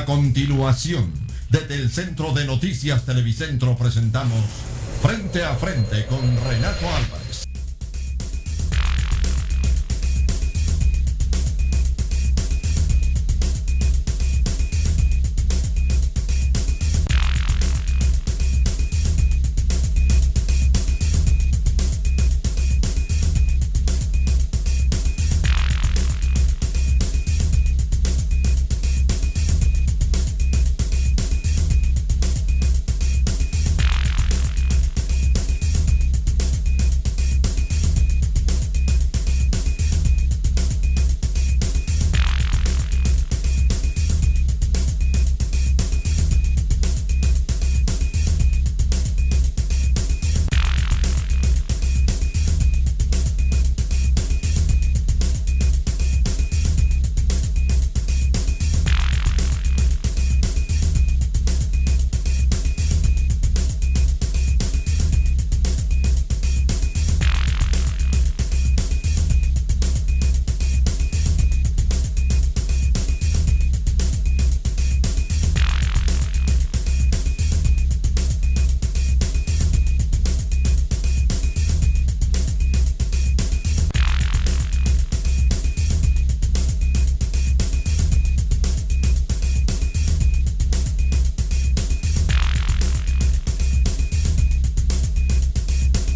A continuación, desde el Centro de Noticias Televicentro presentamos Frente a Frente con Renato Álvarez.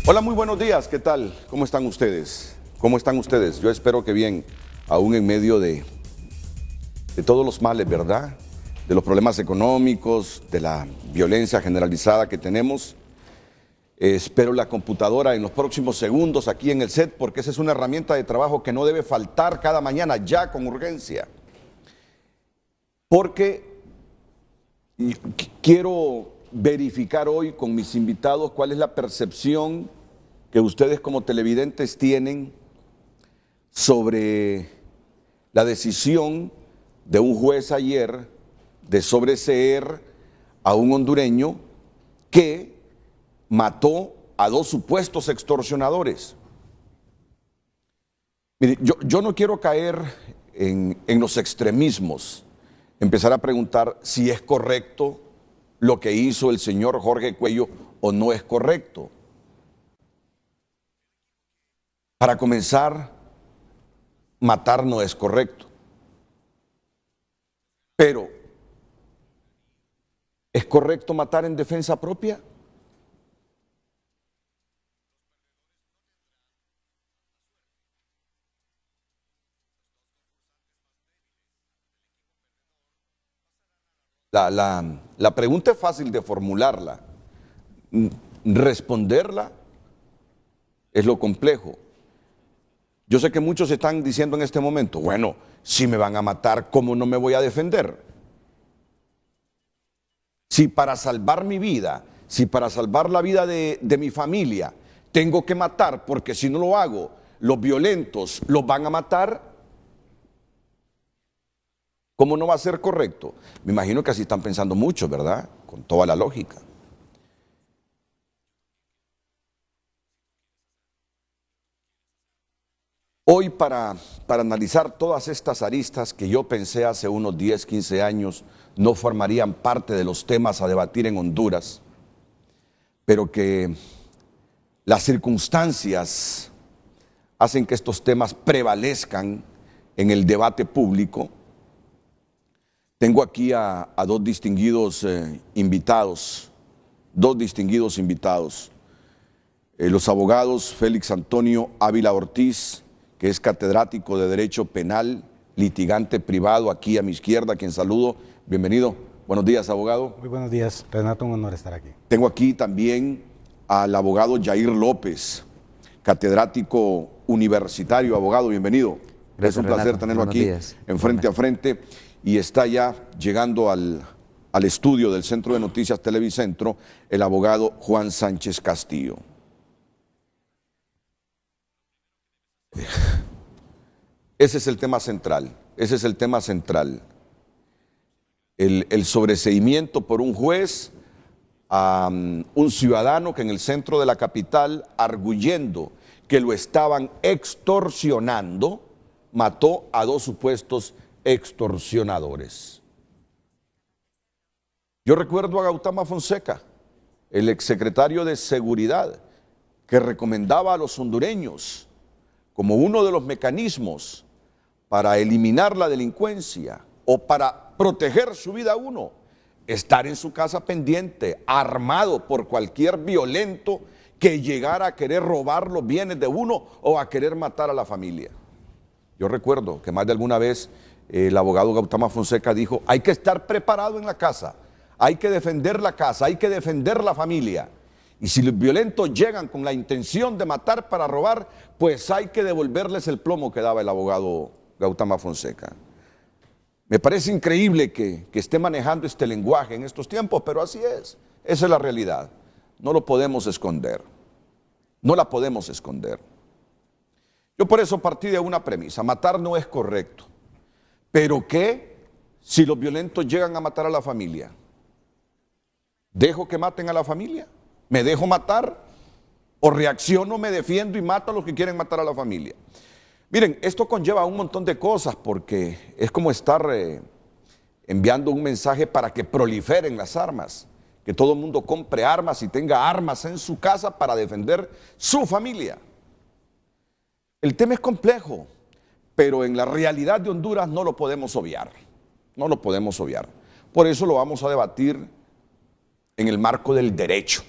Hola, muy buenos días, ¿qué tal? ¿Cómo están ustedes? ¿Cómo están ustedes? Yo espero que bien, aún en medio de todos los males, ¿verdad? De los problemas económicos, de la violencia generalizada que tenemos. Espero la computadora en los próximos segundos aquí en el set, porque esa es una herramienta de trabajo que no debe faltar cada mañana, ya con urgencia. Porque quiero verificar hoy con mis invitados cuál es la percepción que ustedes como televidentes tienen sobre la decisión de un juez ayer de sobreseer a un hondureño que mató a dos supuestos extorsionadores. Mire, yo no quiero caer en los extremismos, empezar a preguntar si es correcto lo que hizo el señor Jorge Cuello o no es correcto. Para comenzar, matar no es correcto. Pero, ¿es correcto matar en defensa propia? La pregunta es fácil de formularla. Responderla es lo complejo. Yo sé que muchos están diciendo en este momento, bueno, si me van a matar, ¿cómo no me voy a defender? Si para salvar mi vida, si para salvar la vida de mi familia, tengo que matar, porque si no lo hago, los violentos los van a matar, ¿cómo no va a ser correcto? Me imagino que así están pensando muchos, ¿verdad? Con toda la lógica. Hoy para analizar todas estas aristas que yo pensé hace unos 10, 15 años no formarían parte de los temas a debatir en Honduras, pero que las circunstancias hacen que estos temas prevalezcan en el debate público. Tengo aquí a dos distinguidos invitados, los abogados Félix Antonio Ávila Ortiz, que es catedrático de Derecho Penal, litigante privado, aquí a mi izquierda, a quien saludo. Bienvenido. Buenos días, abogado. Muy buenos días, Renato, un honor estar aquí. Tengo aquí también al abogado Jair López, catedrático universitario. Abogado, bienvenido. Gracias, es un placer Renato. tenerlo Buenos aquí días. en Frente a Frente. Y está ya llegando al estudio del Centro de Noticias Televicentro el abogado Juan Sánchez Castillo. Ese es el tema central, el sobreseimiento por un juez a un ciudadano que en el centro de la capital, arguyendo que lo estaban extorsionando, mató a dos supuestos extorsionadores. Yo recuerdo a Gautama Fonseca, el exsecretario de Seguridad, que recomendaba a los hondureños como uno de los mecanismos para eliminar la delincuencia o para proteger su vida uno, estar en su casa pendiente, armado por cualquier violento que llegara a querer robar los bienes de uno o a querer matar a la familia. Yo recuerdo que más de alguna vez el abogado Gautama Fonseca dijo, hay que estar preparado en la casa, hay que defender la casa, hay que defender la familia. Y si los violentos llegan con la intención de matar para robar, pues hay que devolverles el plomo que daba el abogado Gautama Fonseca. Me parece increíble que esté manejando este lenguaje en estos tiempos, pero así es, esa es la realidad. No lo podemos esconder, no la podemos esconder. Yo por eso partí de una premisa, matar no es correcto, pero ¿qué si los violentos llegan a matar a la familia? ¿Dejo que maten a la familia? ¿Me dejo matar? ¿O reacciono, me defiendo y mato a los que quieren matar a la familia? Miren, esto conlleva un montón de cosas porque es como estar enviando un mensaje para que proliferen las armas, que todo el mundo compre armas y tenga armas en su casa para defender su familia. El tema es complejo, pero en la realidad de Honduras no lo podemos obviar, no lo podemos obviar. Por eso lo vamos a debatir en el marco del derecho,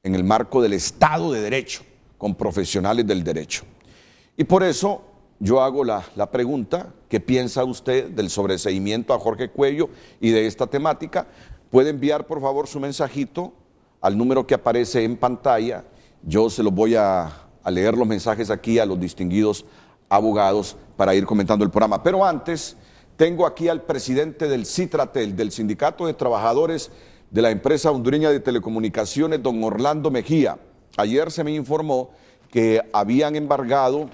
en el marco del Estado de Derecho, con profesionales del derecho. Y por eso yo hago la pregunta, ¿qué piensa usted del sobreseimiento a Jorge Cuello y de esta temática? Puede enviar por favor su mensajito al número que aparece en pantalla. Yo se los voy a leer los mensajes aquí a los distinguidos abogados para ir comentando el programa. Pero antes, tengo aquí al presidente del Citratel, del Sindicato de Trabajadores de la empresa hondureña de telecomunicaciones, don Orlando Mejía. Ayer se me informó que habían embargado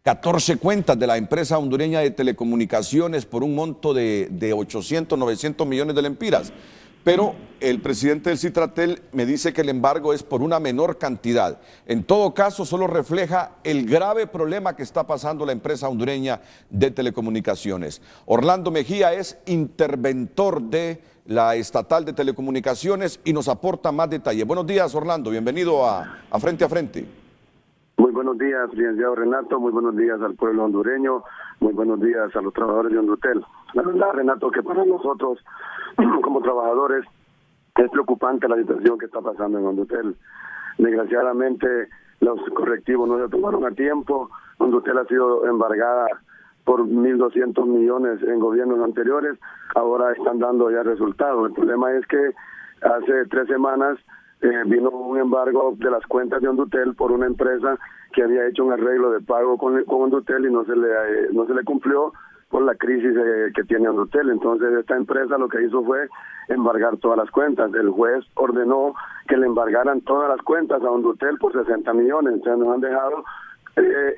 14 cuentas de la empresa hondureña de telecomunicaciones por un monto de 800, 900 millones de lempiras. Pero el presidente del Citratel me dice que el embargo es por una menor cantidad. En todo caso, solo refleja el grave problema que está pasando la empresa hondureña de telecomunicaciones. Orlando Mejía es interventor de la estatal de telecomunicaciones y nos aporta más detalles. Buenos días, Orlando, bienvenido a Frente a Frente. Muy buenos días, licenciado Renato, muy buenos días al pueblo hondureño, muy buenos días a los trabajadores de Hondutel. La verdad, Renato, que para nosotros, como trabajadores, es preocupante la situación que está pasando en Hondutel. Desgraciadamente, los correctivos no se tomaron a tiempo. Hondutel ha sido embargada por 1.200 millones en gobiernos anteriores, ahora están dando ya resultados. El problema es que hace 3 semanas vino un embargo de las cuentas de Hondutel por una empresa que había hecho un arreglo de pago con Hondutel y no se le cumplió por la crisis que tiene Hondutel. Entonces esta empresa lo que hizo fue embargar todas las cuentas. El juez ordenó que le embargaran todas las cuentas a Hondutel por 60 millones. Entonces nos han dejado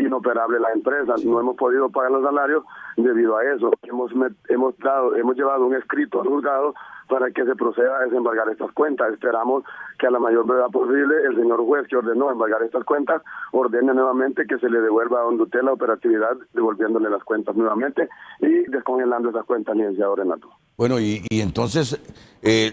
inoperable la empresa, no hemos podido pagar los salarios debido a eso. Hemos llevado un escrito al juzgado para que se proceda a desembargar estas cuentas. Esperamos que a la mayor brevedad posible el señor juez que ordenó embargar estas cuentas ordene nuevamente que se le devuelva a Hondutel la operatividad, devolviéndole las cuentas nuevamente y descongelando esas cuentas, licenciado Renato. Bueno, y entonces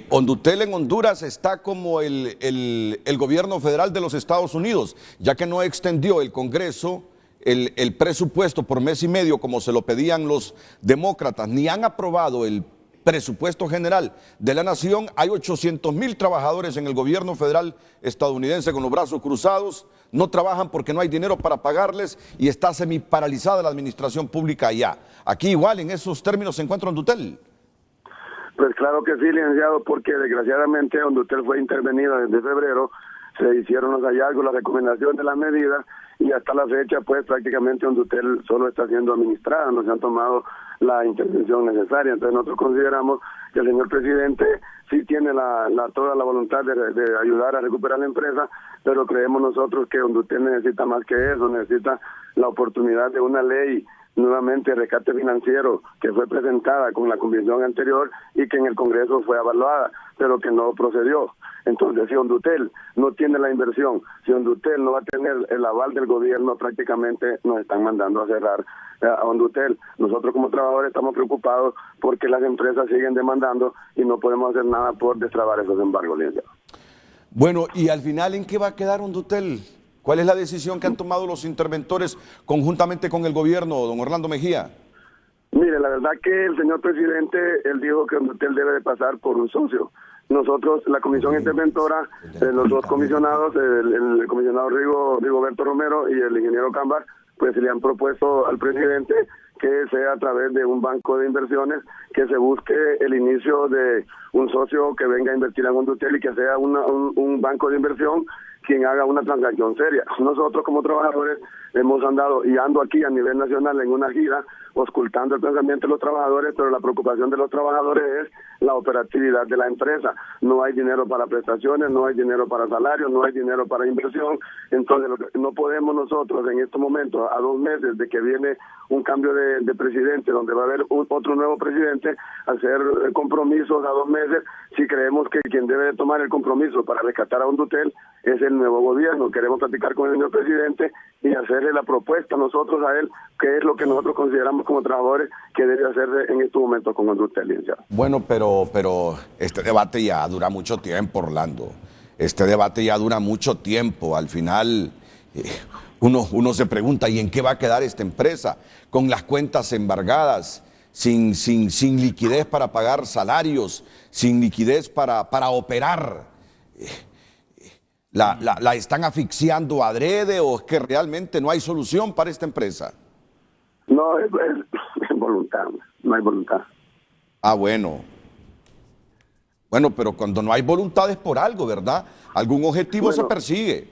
Hondutel en Honduras está como el gobierno federal de los Estados Unidos, ya que no extendió el Congreso el presupuesto por mes y medio como se lo pedían los demócratas, ni han aprobado el presupuesto general de la nación. Hay 800,000 trabajadores en el gobierno federal estadounidense con los brazos cruzados, no trabajan porque no hay dinero para pagarles y está semiparalizada la administración pública allá. Aquí igual en esos términos se encuentra Hondutel. Pues claro que sí, licenciado, porque desgraciadamente Hondutel fue intervenida desde febrero, se hicieron los hallazgos, la recomendación de las medidas y hasta la fecha pues prácticamente Hondutel solo está siendo administrada, no se han tomado la intervención necesaria. Entonces nosotros consideramos que el señor presidente sí tiene toda la voluntad de ayudar a recuperar la empresa, pero creemos nosotros que Hondutel necesita más que eso, necesita la oportunidad de una ley nuevamente de rescate financiero que fue presentada con la convención anterior y que en el Congreso fue evaluada, pero que no procedió. Entonces, si Hondutel no tiene la inversión, si Hondutel no va a tener el aval del gobierno, prácticamente nos están mandando a cerrar a Hondutel. Nosotros como trabajadores estamos preocupados porque las empresas siguen demandando y no podemos hacer nada por destrabar esos embargos, licenciado. Bueno, y al final, ¿en qué va a quedar Hondutel? ¿Cuál es la decisión que han tomado los interventores conjuntamente con el gobierno, don Orlando Mejía? Mire, la verdad que el señor presidente, él dijo que Hondutel debe de pasar por un socio. Nosotros, la comisión interventora, los dos comisionados, el comisionado Rigoberto Romero y el ingeniero Cámbar, pues le han propuesto al presidente que sea a través de un banco de inversiones, que se busque el inicio de un socio que venga a invertir en Hondutel y que sea un banco de inversión quien haga una transacción seria. Nosotros como trabajadores hemos andado y ando aquí a nivel nacional en una gira ocultando el pensamiento de los trabajadores, pero la preocupación de los trabajadores es la operatividad de la empresa. No hay dinero para prestaciones, no hay dinero para salarios, no hay dinero para inversión. Entonces no podemos nosotros en estos momentos, a 2 meses de que viene un cambio de presidente, donde va a haber otro nuevo presidente, hacer compromisos a 2 meses, si creemos que quien debe de tomar el compromiso para rescatar a Hondutel es el nuevo gobierno. Queremos platicar con el señor presidente y hacerle la propuesta nosotros a él, que es lo que nosotros consideramos como trabajadores que debe hacer en estos momentos con Hondutel, licenciado. Bueno, pero este debate ya dura mucho tiempo, Orlando. Este debate ya dura mucho tiempo. Al final, uno se pregunta, ¿y en qué va a quedar esta empresa? Con las cuentas embargadas, sin liquidez para pagar salarios, sin liquidez para operar. ¿La están asfixiando adrede o es que realmente no hay solución para esta empresa? No, es voluntad, no hay voluntad. Ah, bueno. Bueno, pero cuando no hay voluntad es por algo, ¿verdad? Algún objetivo se persigue.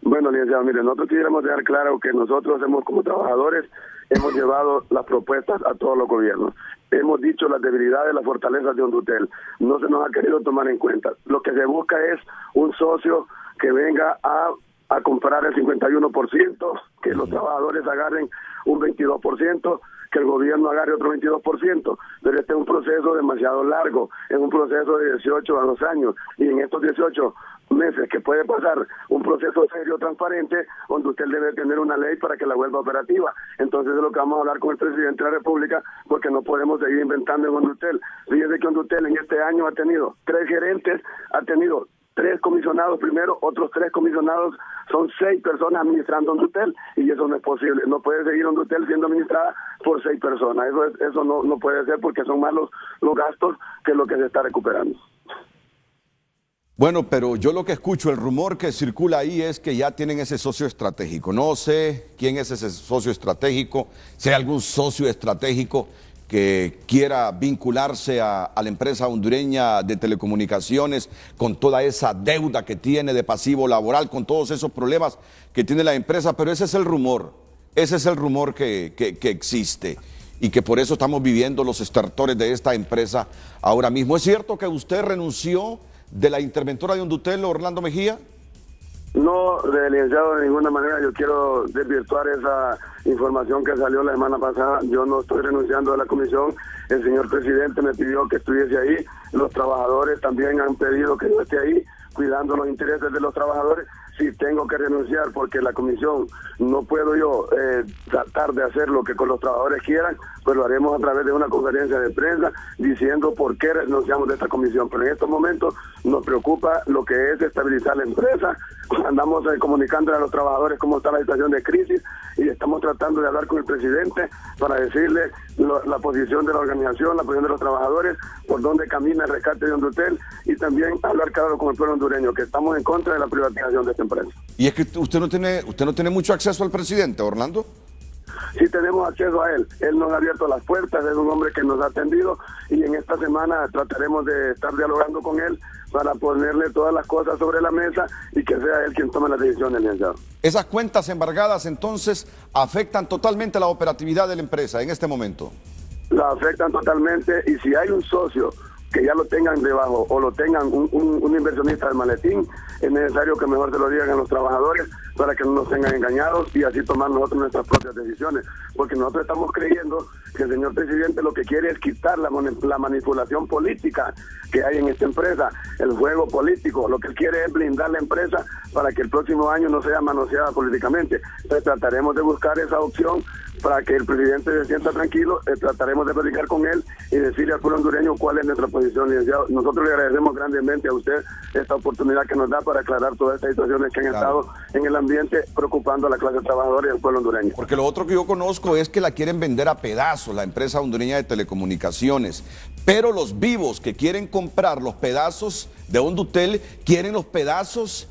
Bueno, licenciado, mire, nosotros quisiéramos dejar claro que nosotros como trabajadores hemos llevado las propuestas a todos los gobiernos. Hemos dicho las debilidades, las fortalezas de Hondutel. No se nos ha querido tomar en cuenta. Lo que se busca es un socio que venga a comprar el 51%, que los trabajadores agarren un 22%, que el gobierno agarre otro 22%, pero este es un proceso demasiado largo, es un proceso de 18 a 2 años, y en estos 18 meses que puede pasar un proceso serio, transparente, donde usted debe tener una ley para que la vuelva operativa. Entonces es lo que vamos a hablar con el presidente de la República, porque no podemos seguir inventando en Hondutel. Fíjese que Hondutel en este año ha tenido 3 gerentes, ha tenido 3 comisionados primero, otros 3 comisionados, son 6 personas administrando Hondutel, y eso no es posible. No puede seguir Hondutel siendo administrada por 6 personas. Eso no puede ser, porque son más los gastos que lo que se está recuperando. Bueno, pero yo lo que escucho, el rumor que circula ahí es que ya tienen ese socio estratégico. No sé quién es ese socio estratégico, si hay algún socio estratégico que quiera vincularse a la empresa hondureña de telecomunicaciones con toda esa deuda que tiene de pasivo laboral, con todos esos problemas que tiene la empresa, pero ese es el rumor que existe y que por eso estamos viviendo los estertores de esta empresa ahora mismo. ¿Es cierto que usted renunció de la interventora de Hondutel, Orlando Mejía? No, licenciado, de ninguna manera. Yo quiero desvirtuar esa información que salió la semana pasada. Yo no estoy renunciando a la comisión. El señor presidente me pidió que estuviese ahí. Los trabajadores también han pedido que yo esté ahí, cuidando los intereses de los trabajadores. Si tengo que renunciar porque la comisión no puedo yo tratar de hacer lo que con los trabajadores quieran, pues lo haremos a través de una conferencia de prensa diciendo por qué renunciamos de esta comisión. Pero en estos momentos nos preocupa lo que es estabilizar la empresa. Andamos comunicando a los trabajadores cómo está la situación de crisis y estamos tratando de hablar con el presidente para decirle la posición de la organización, la posición de los trabajadores, por dónde camina el rescate de Hondutel, y también hablar claro con el pueblo hondureño, que estamos en contra de la privatización de esta empresa. Y es que usted no tiene mucho acceso al presidente, Orlando. Sí tenemos acceso a él. Él nos ha abierto las puertas, es un hombre que nos ha atendido, y en esta semana trataremos de estar dialogando con él para ponerle todas las cosas sobre la mesa y que sea él quien tome las decisiones, licenciado. Esas cuentas embargadas entonces afectan totalmente la operatividad de la empresa en este momento. La afectan totalmente, y si hay un socio que ya lo tengan debajo o lo tengan un inversionista del maletín, es necesario que mejor se lo digan a los trabajadores para que no nos tengan engañados y así tomar nosotros nuestras propias decisiones, porque nosotros estamos creyendo que el señor presidente lo que quiere es quitar la manipulación política que hay en esta empresa, el juego político. Lo que él quiere es blindar la empresa para que el próximo año no sea manoseada políticamente. Entonces trataremos de buscar esa opción para que el presidente se sienta tranquilo. Trataremos de platicar con él y decirle al pueblo hondureño cuál es nuestra posición, licenciado. Nosotros le agradecemos grandemente a usted esta oportunidad que nos da para aclarar todas estas situaciones que han estado en el ambiente preocupando a la clase trabajadora y al pueblo hondureño. Porque lo otro que yo conozco es que la quieren vender a pedazos, la empresa hondureña de telecomunicaciones, pero los vivos que quieren comprar los pedazos de Hondutel quieren los pedazos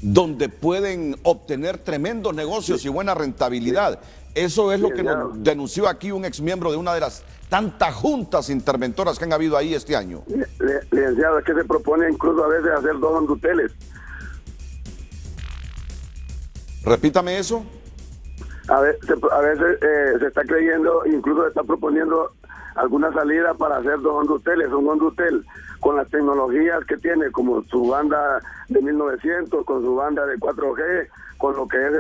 donde pueden obtener tremendos negocios y buena rentabilidad. Eso es lo que nos denunció aquí un exmiembro de una de las tantas juntas interventoras que han habido ahí este año. Licenciado, es que se propone incluso a veces hacer 2 Honduteles. Repítame eso. A veces se está creyendo, incluso se está proponiendo alguna salida para hacer 2 Honduteles, un Hondutel con las tecnologías que tiene, como su banda de 1900, con su banda de 4G, con lo que es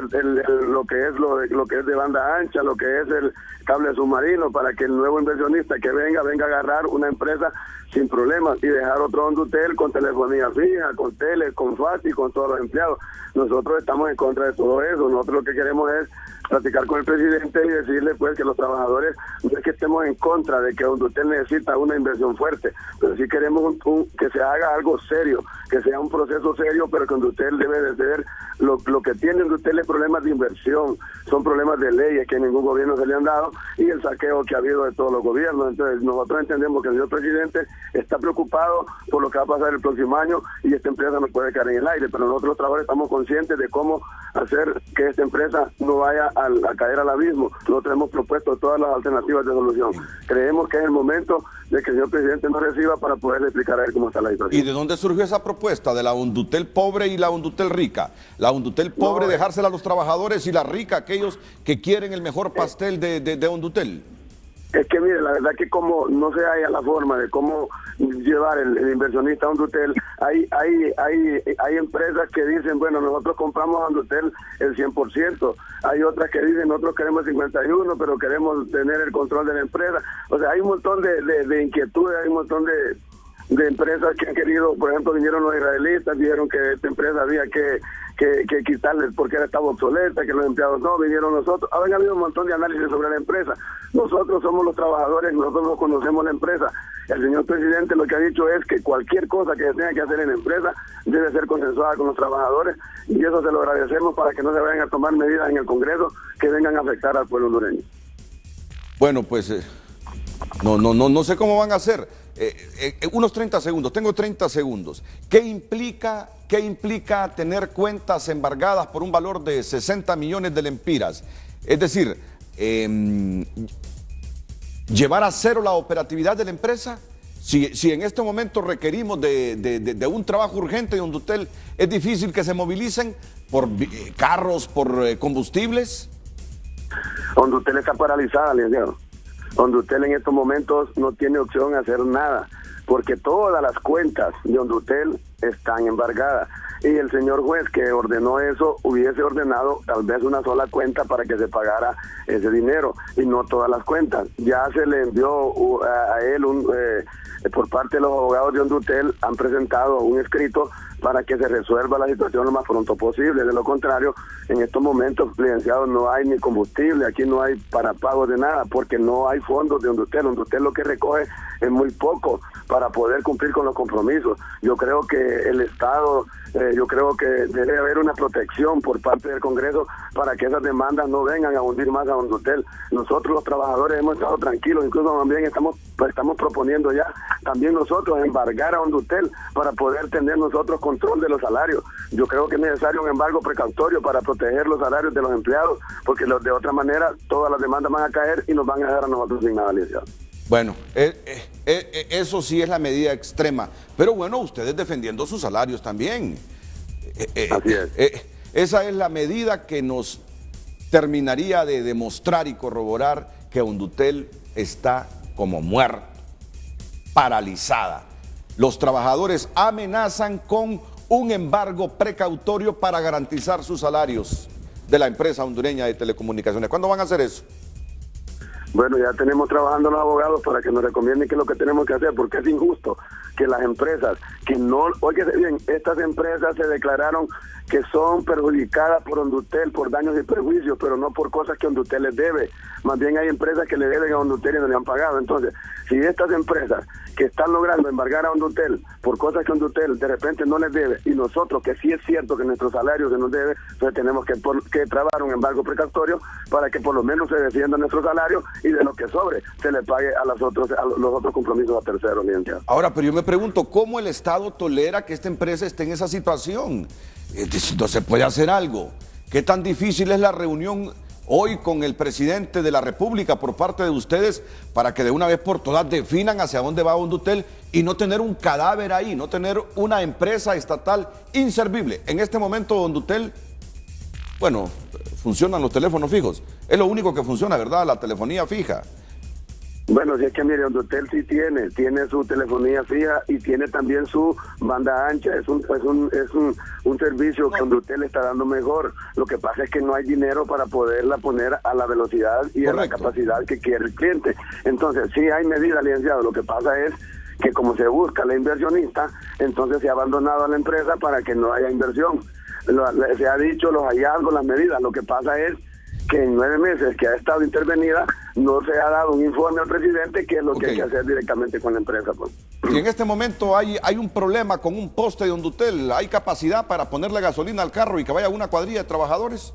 lo que es de banda ancha, lo que es el cable submarino, para que el nuevo inversionista que venga a agarrar una empresa sin problemas y dejar otro Hondutel con telefonía fija, con tele, con FAST y con todos los empleados. Nosotros estamos en contra de todo eso. Nosotros lo que queremos es platicar con el presidente y decirle pues que los trabajadores, no es que estemos en contra de que Hondutel necesita una inversión fuerte, pero sí queremos que se haga algo serio, que sea un proceso serio, pero que Hondutel debe de ser lo que tiene Hondutel es problemas de inversión, son problemas de leyes que ningún gobierno se le han dado y el saqueo que ha habido de todos los gobiernos. Entonces nosotros entendemos que el señor presidente está preocupado por lo que va a pasar el próximo año y esta empresa no puede caer en el aire, pero nosotros los trabajadores estamos conscientes de cómo hacer que esta empresa no vaya a caer al abismo. Nosotros hemos propuesto todas las alternativas de solución. Creemos que es el momento de que el señor presidente nos reciba para poderle explicar a él cómo está la situación. ¿Y de dónde surgió esa propuesta de la Hondutel pobre y la Hondutel rica? La Hondutel pobre dejársela a los trabajadores y la rica a aquellos que quieren el mejor pastel de Hondutel. Es que mire, la verdad que como no se haya la forma de cómo llevar el inversionista a Hondutel, hay empresas que dicen, bueno, nosotros compramos a Hondutel el 100%, hay otras que dicen, nosotros queremos el 51%, pero queremos tener el control de la empresa. O sea, hay un montón de inquietudes, hay un montón de empresas que han querido, por ejemplo, vinieron los israelitas, dijeron que esta empresa había que quitarles porque estaba obsoleta, que los empleados no, vinieron nosotros. Ha habido un montón de análisis sobre la empresa. Nosotros somos los trabajadores, nosotros no conocemos la empresa. El señor presidente lo que ha dicho es que cualquier cosa que se tenga que hacer en la empresa debe ser consensuada con los trabajadores y eso se lo agradecemos para que no se vayan a tomar medidas en el Congreso que vengan a afectar al pueblo hondureño. Bueno, pues no sé cómo van a hacer. Unos 30 segundos, tengo 30 segundos. ¿Qué implica tener cuentas embargadas por un valor de 60 millones de lempiras? Es decir, llevar a cero la operatividad de la empresa. Si en este momento requerimos de un trabajo urgente de Hondutel, ¿es difícil que se movilicen por carros, por combustibles? Hondutel está paralizada, licenciado. Hondutel en estos momentos no tiene opción de hacer nada, porque todas las cuentas de Hondutel están embargadas. Y el señor juez que ordenó eso hubiese ordenado tal vez una sola cuenta para que se pagara ese dinero y no todas las cuentas. Ya se le envió a él por parte de los abogados de Hondutel, han presentado un escrito para que se resuelva la situación lo más pronto posible. De lo contrario, en estos momentos, licenciado, no hay ni combustible, aquí no hay para pago de nada, porque no hay fondos de Hondutel. Hondutel lo que recoge es muy poco para poder cumplir con los compromisos. Yo creo que el Estado, yo creo que debe haber una protección por parte del Congreso para que esas demandas no vengan a hundir más a Hondutel. Nosotros los trabajadores hemos estado tranquilos, incluso también estamos proponiendo ya también nosotros embargar a Hondutel para poder tener nosotros control de los salarios. Yo creo que es necesario un embargo precautorio para proteger los salarios de los empleados, porque de otra manera todas las demandas van a caer y nos van a dejar a nosotros sin nada, licenciado. Bueno, eso sí es la medida extrema, pero bueno, ustedes defendiendo sus salarios también. Así es. Esa es la medida que nos terminaría de demostrar y corroborar que Hondutel está como muerta, paralizada. Los trabajadores amenazan con un embargo precautorio para garantizar sus salarios de la empresa hondureña de telecomunicaciones. ¿Cuándo van a hacer eso? Bueno, ya tenemos trabajando los abogados para que nos recomienden qué es lo que tenemos que hacer, porque es injusto que las empresas que no, óigase bien, estas empresas se declararon que son perjudicadas por Hondutel por daños y perjuicios, pero no por cosas que Hondutel les debe. Más bien hay empresas que le deben a Hondutel y no le han pagado. Entonces, si estas empresas que están logrando embargar a Hondutel por cosas que Hondutel de repente no les debe, y nosotros, que sí es cierto que nuestro salario se nos debe, entonces tenemos que trabar un embargo precautorio para que por lo menos se defienda nuestro salario y de lo que sobre se le pague a los otros compromisos a terceros, licenciado. Ahora, pero yo me pregunto, ¿cómo el Estado tolera que esta empresa esté en esa situación? No se puede hacer algo. ¿Qué tan difícil es la reunión hoy con el presidente de la República por parte de ustedes para que de una vez por todas definan hacia dónde va Hondutel y no tener un cadáver ahí, no tener una empresa estatal inservible? En este momento Hondutel, bueno, funcionan los teléfonos fijos. Es lo único que funciona, ¿verdad? La telefonía fija. Bueno, si es que mire, Hondutel sí tiene su telefonía fija y tiene también su banda ancha. Es un servicio que Hondutel está dando mejor. Lo que pasa es que no hay dinero para poderla poner a la velocidad y a la capacidad que quiere el cliente. Entonces, sí hay medidas, licenciado. Lo que pasa es que como se busca la inversionista, entonces se ha abandonado a la empresa para que no haya inversión. Se ha dicho los hallazgos, las medidas. Lo que pasa es que en 9 meses que ha estado intervenida no se ha dado un informe al presidente, que es lo que hay que hacer directamente con la empresa. Pues. Y en este momento hay un problema con un poste de Hondutel. ¿Hay capacidad para ponerle gasolina al carro y que vaya una cuadrilla de trabajadores?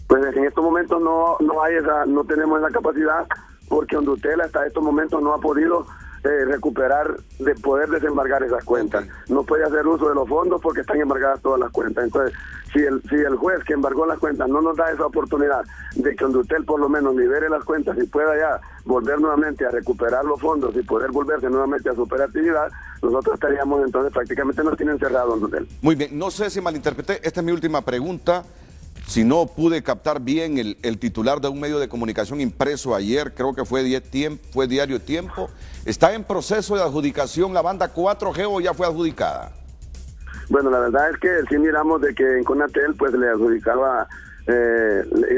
Pues en estos momentos no tenemos esa capacidad, porque Hondutel hasta estos momentos no ha podido recuperar, de poder desembargar esas cuentas. No puede hacer uso de los fondos porque están embargadas todas las cuentas. Entonces, si el juez que embargó las cuentas no nos da esa oportunidad de que Hondutel por lo menos libere las cuentas y pueda ya volver nuevamente a recuperar los fondos y poder volverse nuevamente a su operatividad, nosotros estaríamos entonces prácticamente nos tienen cerrado Hondutel. Muy bien, no sé si malinterpreté, esta es mi última pregunta. Si no pude captar bien el titular de un medio de comunicación impreso ayer, creo que fue Diario Tiempo, ¿está en proceso de adjudicación la banda 4G o ya fue adjudicada? Bueno, la verdad es que sí miramos de que en Conatel pues le adjudicaba,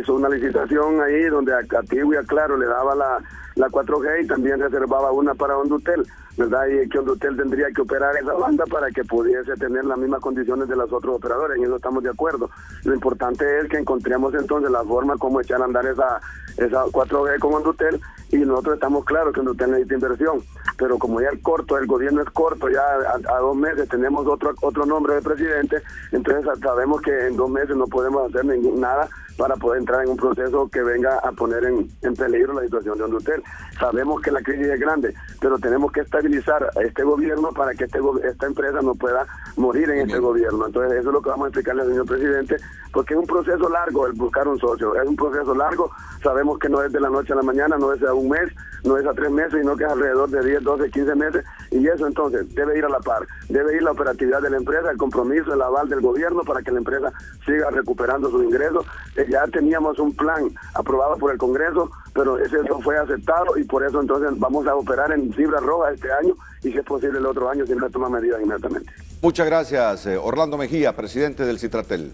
hizo una licitación ahí donde a Tigo y a Claro le daba la 4G y también reservaba una para Hondutel, ¿verdad? Y que Hondutel tendría que operar esa banda para que pudiese tener las mismas condiciones de los otros operadores, en eso estamos de acuerdo. Lo importante es que encontremos entonces la forma como echar a andar esa 4G con Hondutel, y nosotros estamos claros que Hondutel necesita inversión, pero como ya el gobierno es corto, ya a 2 meses tenemos otro nombre de presidente, entonces sabemos que en 2 meses no podemos hacer nada para poder entrar en un proceso que venga a poner en peligro la situación de Hondutel. Sabemos que la crisis es grande, pero tenemos que estabilizar a este gobierno para que esta empresa no pueda morir en este gobierno. Entonces eso es lo que vamos a explicarle al señor presidente, porque es un proceso largo el buscar un socio, es un proceso largo. Sabemos que no es de la noche a la mañana, no es a 1 mes, no es a 3 meses, sino que es alrededor de 10, 12, 15 meses, y eso entonces debe ir a la par, debe ir la operatividad de la empresa, el compromiso, el aval del gobierno para que la empresa siga recuperando sus ingresos. Ya teníamos un plan aprobado por el Congreso, pero ese no fue aceptado, y por eso entonces vamos a operar en cifra roja este año, y si es posible el otro año si no se toma medidas inmediatamente. Muchas gracias, Orlando Mejía, presidente del Citratel.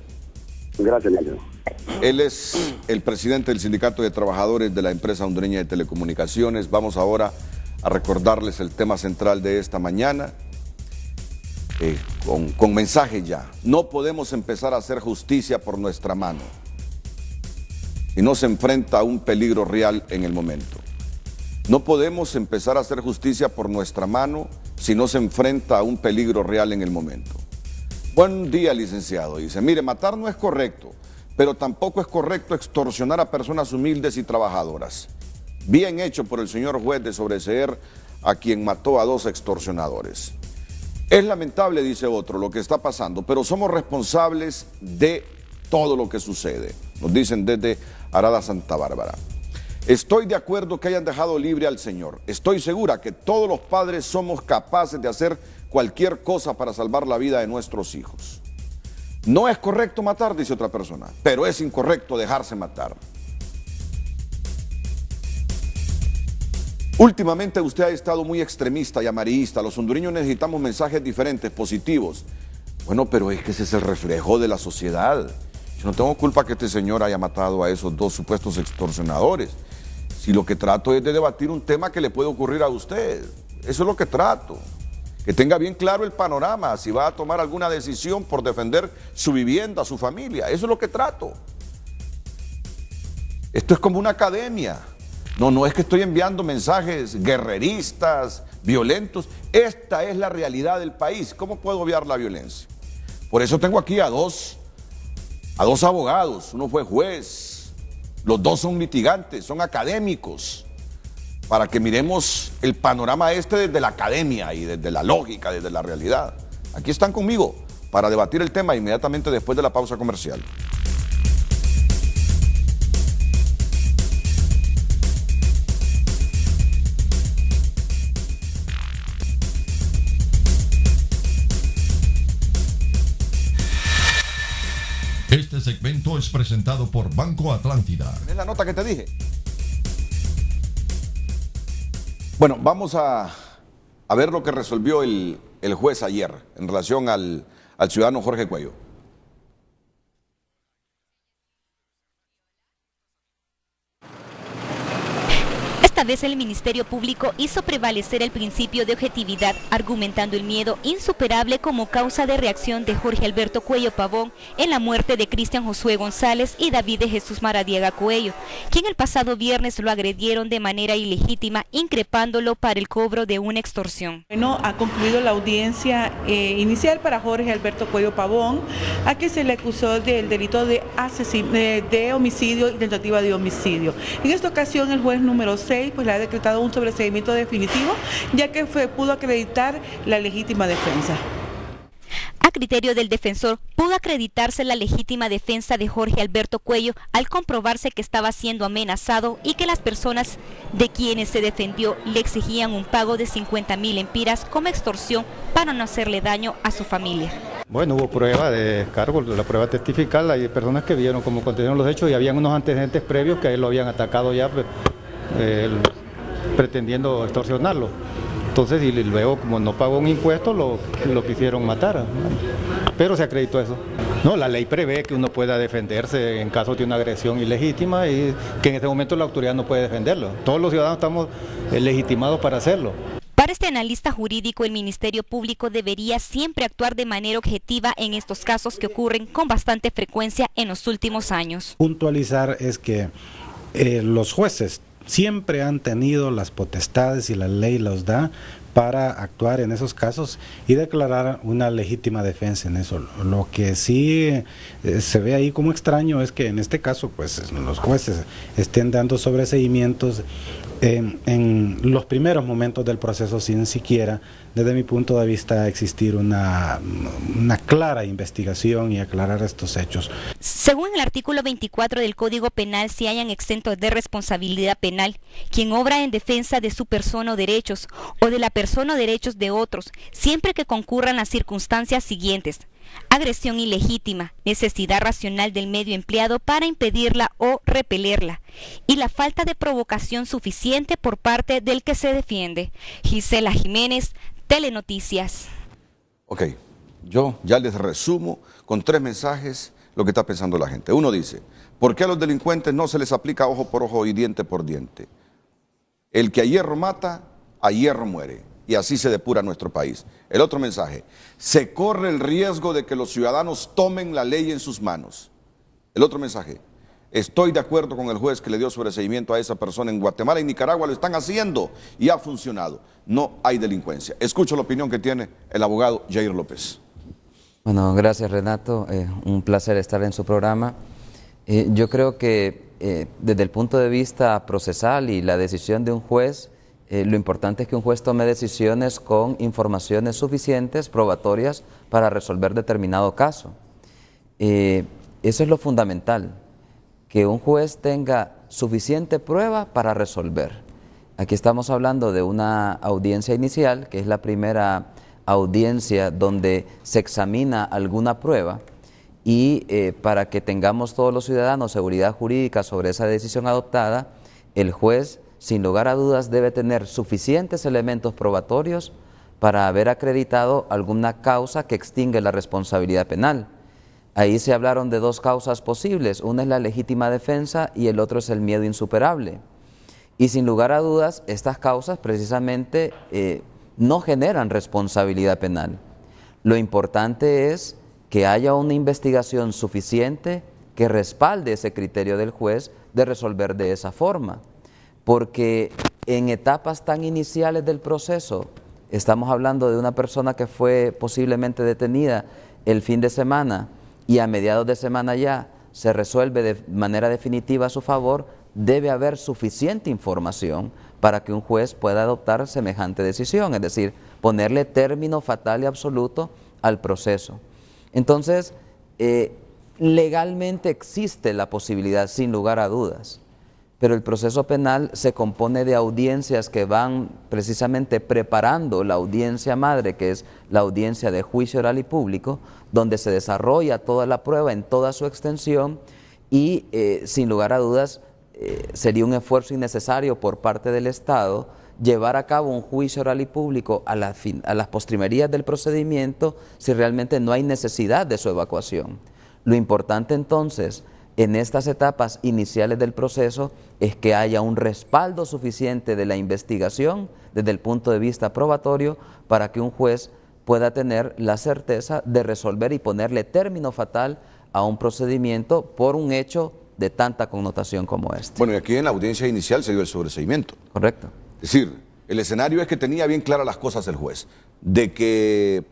Gracias, Miguel. Él es el presidente del Sindicato de Trabajadores de la empresa hondureña de telecomunicaciones. Vamos ahora a recordarles el tema central de esta mañana, con mensaje ya. No podemos empezar a hacer justicia por nuestra mano y no se enfrenta a un peligro real en el momento. No podemos empezar a hacer justicia por nuestra mano si no se enfrenta a un peligro real en el momento. Buen día, licenciado. Dice, mire, matar no es correcto, pero tampoco es correcto extorsionar a personas humildes y trabajadoras. Bien hecho por el señor juez de sobreseer a quien mató a 2 extorsionadores. Es lamentable, dice otro, lo que está pasando, pero somos responsables de todo lo que sucede. Nos dicen desde Arada, Santa Bárbara. Estoy de acuerdo que hayan dejado libre al señor. Estoy segura que todos los padres somos capaces de hacer cualquier cosa para salvar la vida de nuestros hijos. No es correcto matar, dice otra persona, pero es incorrecto dejarse matar. Últimamente usted ha estado muy extremista y amarillista. Los hondureños necesitamos mensajes diferentes, positivos. Bueno, pero es que ese es el reflejo de la sociedad. Yo no tengo culpa que este señor haya matado a esos dos supuestos extorsionadores. Si lo que trato es de debatir un tema que le puede ocurrir a usted, eso es lo que trato. Que tenga bien claro el panorama, si va a tomar alguna decisión por defender su vivienda, su familia, eso es lo que trato. Esto es como una academia. No es que estoy enviando mensajes guerreristas, violentos. Esta es la realidad del país. ¿Cómo puedo obviar la violencia? Por eso tengo aquí a dos abogados. Uno fue juez, los dos son litigantes, son académicos, para que miremos el panorama desde la academia y desde la lógica, desde la realidad. Aquí están conmigo para debatir el tema inmediatamente después de la pausa comercial. Este segmento es presentado por Banco Atlántida. ¿Tienes la nota que te dije? Bueno, vamos a ver lo que resolvió el juez ayer en relación al ciudadano Jorge Cuello. Esta vez el Ministerio Público hizo prevalecer el principio de objetividad, argumentando el miedo insuperable como causa de reacción de Jorge Alberto Cuello Pavón en la muerte de Cristian Josué González y David de Jesús Maradiaga Cuello, quien el pasado viernes lo agredieron de manera ilegítima, increpándolo para el cobro de una extorsión. Bueno, ha concluido la audiencia inicial para Jorge Alberto Cuello Pavón, a quien se le acusó del delito de homicidio y tentativa de homicidio. En esta ocasión el juez número 6 le ha decretado un sobreseimiento definitivo, ya que pudo acreditar la legítima defensa. A criterio del defensor, pudo acreditarse la legítima defensa de Jorge Alberto Cuello al comprobarse que estaba siendo amenazado y que las personas de quienes se defendió le exigían un pago de 50.000 lempiras como extorsión para no hacerle daño a su familia. Bueno, hubo prueba de descargo, la prueba testifical, hay personas que vieron cómo continuaron los hechos y habían unos antecedentes previos que a él lo habían atacado ya pretendiendo extorsionarlo. Entonces, y luego, como no pagó un impuesto, lo quisieron matar, ¿no? Pero se acreditó eso. No, la ley prevé que uno pueda defenderse en caso de una agresión ilegítima y que en este momento la autoridad no puede defenderlo. Todos los ciudadanos estamos legitimados para hacerlo. Para este analista jurídico, el Ministerio Público debería siempre actuar de manera objetiva en estos casos que ocurren con bastante frecuencia en los últimos años. Puntualizar es que los jueces siempre han tenido las potestades y la ley los da para actuar en esos casos y declarar una legítima defensa en eso. Lo que sí se ve ahí como extraño es que en este caso pues los jueces estén dando sobreseimientos en los primeros momentos del proceso sin siquiera, desde mi punto de vista, existir una clara investigación y aclarar estos hechos. Según el artículo 24 del Código Penal, se hallan exentos de responsabilidad penal quien obra en defensa de su persona o derechos, o de la persona o derechos de otros, siempre que concurran las circunstancias siguientes: agresión ilegítima, necesidad racional del medio empleado para impedirla o repelerla, y la falta de provocación suficiente por parte del que se defiende. Gisela Jiménez, Telenoticias. Ok, yo ya les resumo con 3 mensajes lo que está pensando la gente. Uno dice, ¿por qué a los delincuentes no se les aplica ojo por ojo y diente por diente? El que a hierro mata, a hierro muere. Y así se depura nuestro país. El otro mensaje, se corre el riesgo de que los ciudadanos tomen la ley en sus manos. El otro mensaje, estoy de acuerdo con el juez que le dio sobreseimiento a esa persona en Guatemala y Nicaragua, lo están haciendo y ha funcionado. No hay delincuencia. Escucho la opinión que tiene el abogado Jair López. Bueno, gracias Renato, un placer estar en su programa. Yo creo que desde el punto de vista procesal y la decisión de un juez, lo importante es que un juez tome decisiones con informaciones suficientes, probatorias, para resolver determinado caso. Eso es lo fundamental, que un juez tenga suficiente prueba para resolver. Aquí estamos hablando de una audiencia inicial, que es la primera audiencia donde se examina alguna prueba, y para que tengamos todos los ciudadanos seguridad jurídica sobre esa decisión adoptada, el juez, sin lugar a dudas, debe tener suficientes elementos probatorios para haber acreditado alguna causa que extingue la responsabilidad penal. Ahí se hablaron de dos causas posibles, una es la legítima defensa y el otro es el miedo insuperable. Y sin lugar a dudas, estas causas precisamente no generan responsabilidad penal. Lo importante es que haya una investigación suficiente que respalde ese criterio del juez de resolver de esa forma. Porque en etapas tan iniciales del proceso, estamos hablando de una persona que fue posiblemente detenida el fin de semana y a mediados de semana ya se resuelve de manera definitiva a su favor, debe haber suficiente información para que un juez pueda adoptar semejante decisión, es decir, ponerle término fatal y absoluto al proceso. Entonces, legalmente existe la posibilidad, sin lugar a dudas, pero el proceso penal se compone de audiencias que van precisamente preparando la audiencia madre, que es la audiencia de juicio oral y público, donde se desarrolla toda la prueba en toda su extensión y, sin lugar a dudas, sería un esfuerzo innecesario por parte del Estado llevar a cabo un juicio oral y público a las postrimerías del procedimiento si realmente no hay necesidad de su evacuación. Lo importante entonces en estas etapas iniciales del proceso es que haya un respaldo suficiente de la investigación desde el punto de vista probatorio para que un juez pueda tener la certeza de resolver y ponerle término fatal a un procedimiento por un hecho de tanta connotación como este. Bueno, y aquí en la audiencia inicial se dio el sobreseimiento. Correcto. Es decir, el escenario es que tenía bien claras las cosas el juez, de que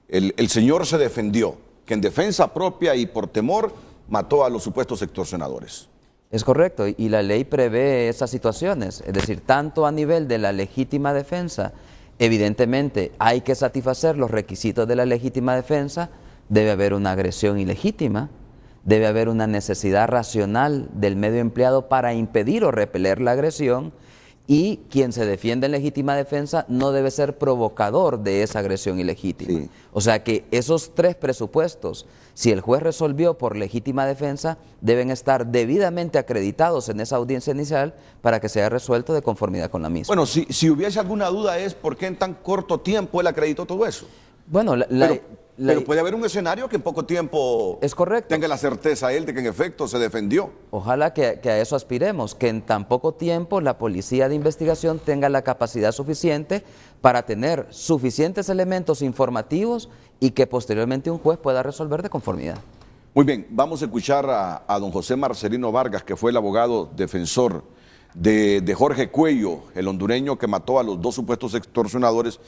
el señor se defendió, que en defensa propia y por temor mató a los supuestos extorsionadores. Es correcto, y la ley prevé esas situaciones, es decir, tanto a nivel de la legítima defensa, evidentemente hay que satisfacer los requisitos de la legítima defensa, debe haber una agresión ilegítima, debe haber una necesidad racional del medio empleado para impedir o repeler la agresión, y quien se defiende en legítima defensa no debe ser provocador de esa agresión ilegítima. Sí. O sea que esos tres presupuestos, si el juez resolvió por legítima defensa, deben estar debidamente acreditados en esa audiencia inicial para que sea resuelto de conformidad con la misma. Bueno, si hubiese alguna duda es por qué en tan corto tiempo él acreditó todo eso. Bueno, pero puede haber un escenario que en poco tiempo es correcto, tenga la certeza él de que en efecto se defendió. Ojalá que a eso aspiremos, que en tan poco tiempo la policía de investigación tenga la capacidad suficiente para tener suficientes elementos informativos y que posteriormente un juez pueda resolver de conformidad. Muy bien, vamos a escuchar a don José Marcelino Vargas, que fue el abogado defensor de Jorge Cuello, el hondureño que mató a los dos supuestos extorsionadores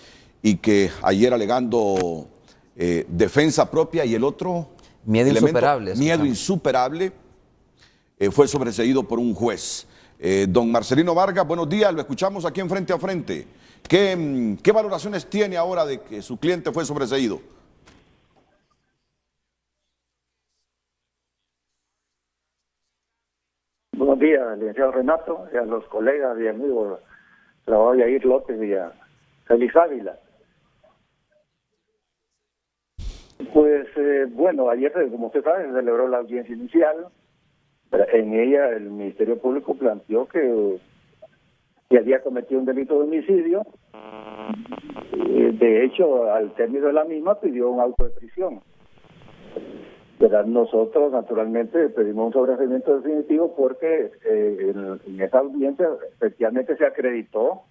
y que ayer alegando defensa propia y el otro miedo insuperable, miedo insuperable, fue sobreseído por un juez. Don Marcelino Vargas, buenos días, lo escuchamos aquí en Frente a Frente. ¿Qué valoraciones tiene ahora de que su cliente fue sobreseído? Buenos días, licenciado Renato, y a los colegas y amigos, a Yair López y a Félix Ávila. Pues bueno, ayer, como usted sabe, se celebró la audiencia inicial. En ella el Ministerio Público planteó que había cometido un delito de homicidio. De hecho, al término de la misma pidió un auto de prisión. Pero nosotros, naturalmente, pedimos un sobreseimiento definitivo porque en esa audiencia efectivamente se acreditó